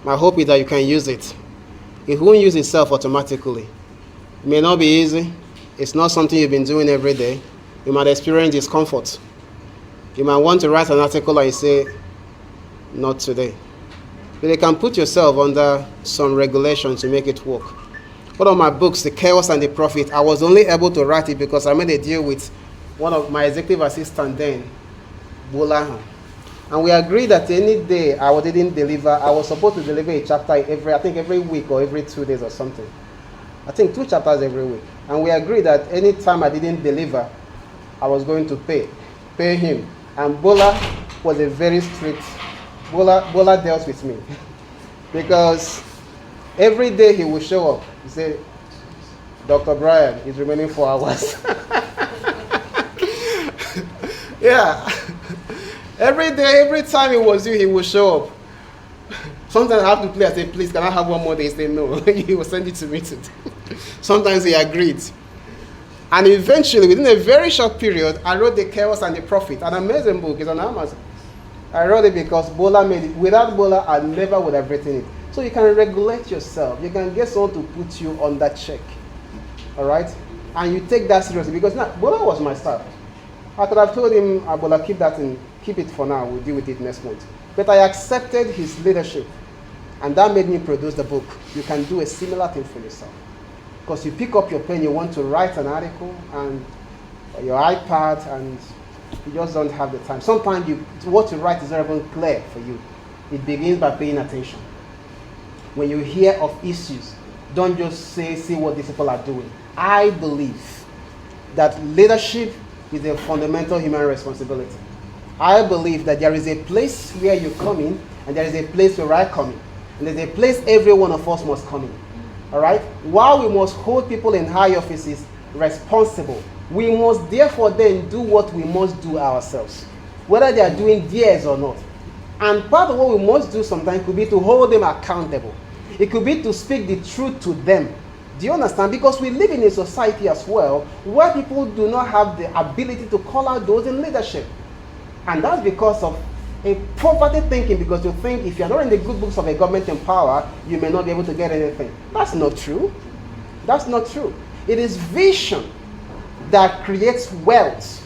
My hope is that you can use it. It won't use itself automatically. It may not be easy. It's not something you've been doing every day. You might experience discomfort. You might want to write an article and you say, not today. But you can put yourself under some regulation to make it work. One of my books, The Chaos and the Profit, I was only able to write it because I made a deal with one of my executive assistants then, Bola. And we agreed that any day I didn't deliver, I was supposed to deliver a chapter every week or every 2 days or something. I think 2 chapters every week. And we agreed that any time I didn't deliver, I was going to pay him. And Bola was a very strict, Bola dealt with me. Because every day he would show up. He said, Dr. Brian, it's remaining 4 hours. Yeah. Every day, every time it was you, he would show up. Sometimes I have to play. I say, please, can I have one more day? He said, no. He will send it to me today. Sometimes he agreed. And eventually, within a very short period, I wrote The Chaos and the Profit. An amazing book. It's on Amazon. I wrote it because Bola made it. Without Bola, I never would have written it. So you can regulate yourself. You can get someone to put you on that check. All right? And you take that seriously. Because now, Bola was my staff. I could have told him, Bola, keep it for now. We'll deal with it next month. But I accepted his leadership. And that made me produce the book. You can do a similar thing for yourself. Because you pick up your pen, you want to write an article, and your iPad, and you just don't have the time. Sometimes what you write is not even clear for you. It begins by paying attention. When you hear of issues, don't just see what these people are doing. I believe that leadership is a fundamental human responsibility. I believe that there is a place where you come in, and there is a place where I come in. And there's a place every one of us must come in. All right? While we must hold people in high offices responsible, we must therefore then do what we must do ourselves, whether they are doing theirs or not. And part of what we must do sometimes could be to hold them accountable. It could be to speak the truth to them. Do you understand? Because we live in a society as well where people do not have the ability to call out those in leadership. And that's because of a poverty thinking, because you think if you're not in the good books of a government in power, you may not be able to get anything. That's not true. That's not true. It is vision that creates wealth,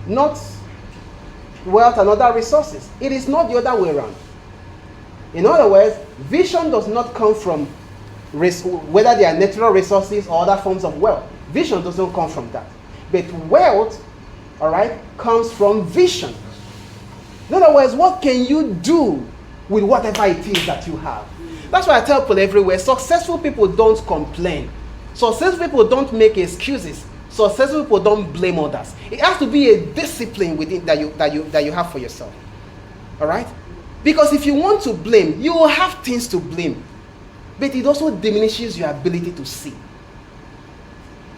not wealth and other resources. It is not the other way around. In other words, vision does not come from whether they are natural resources or other forms of wealth. Vision doesn't come from that. But wealth, all right, comes from vision. In other words, what can you do with whatever it is that you have? That's why I tell people everywhere, successful people don't complain. Successful people don't make excuses. Successful people don't blame others. It has to be a discipline within that you have for yourself. All right? Because if you want to blame, you will have things to blame. But it also diminishes your ability to see.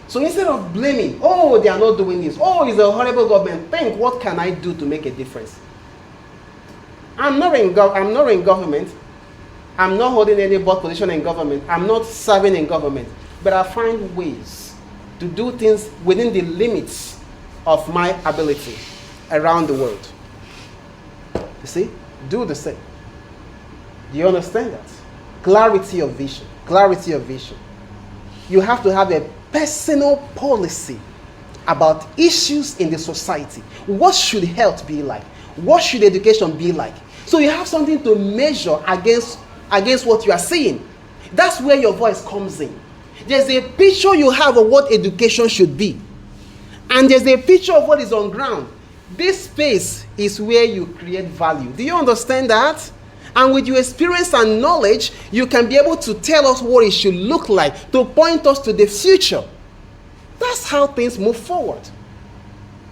So instead of blaming, oh, they are not doing this, oh, it's a horrible government, think, what can I do to make a difference? I'm not in government. I'm not holding any board position in government. I'm not serving in government. But I find ways to do things within the limits of my ability around the world. You see? Do the same. Do you understand that? Clarity of vision. Clarity of vision. You have to have a personal policy about issues in the society. What should health be like? What should education be like? So you have something to measure against against what you are seeing. That's where your voice comes in. There's a picture you have of what education should be. And there's a picture of what is on ground. This space is where you create value. Do you understand that? And with your experience and knowledge, you can be able to tell us what it should look like, to point us to the future. That's how things move forward.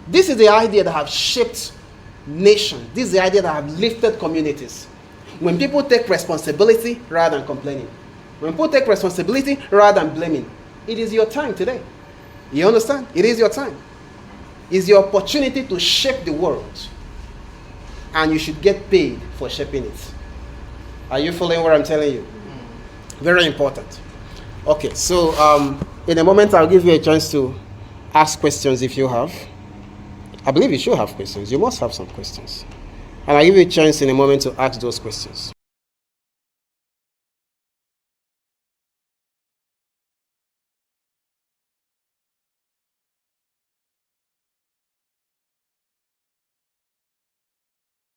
This is the idea that have shaped nations. This is the idea that have lifted communities. When people take responsibility rather than complaining. When people take responsibility rather than blaming. It is your time today. You understand? It is your time. It's your opportunity to shape the world. And you should get paid for shaping it. Are you following what I'm telling you? Very important. Okay, so in a moment I'll give you a chance to ask questions if you have. I believe you should have questions. You must have some questions. And I'll give you a chance in a moment to ask those questions.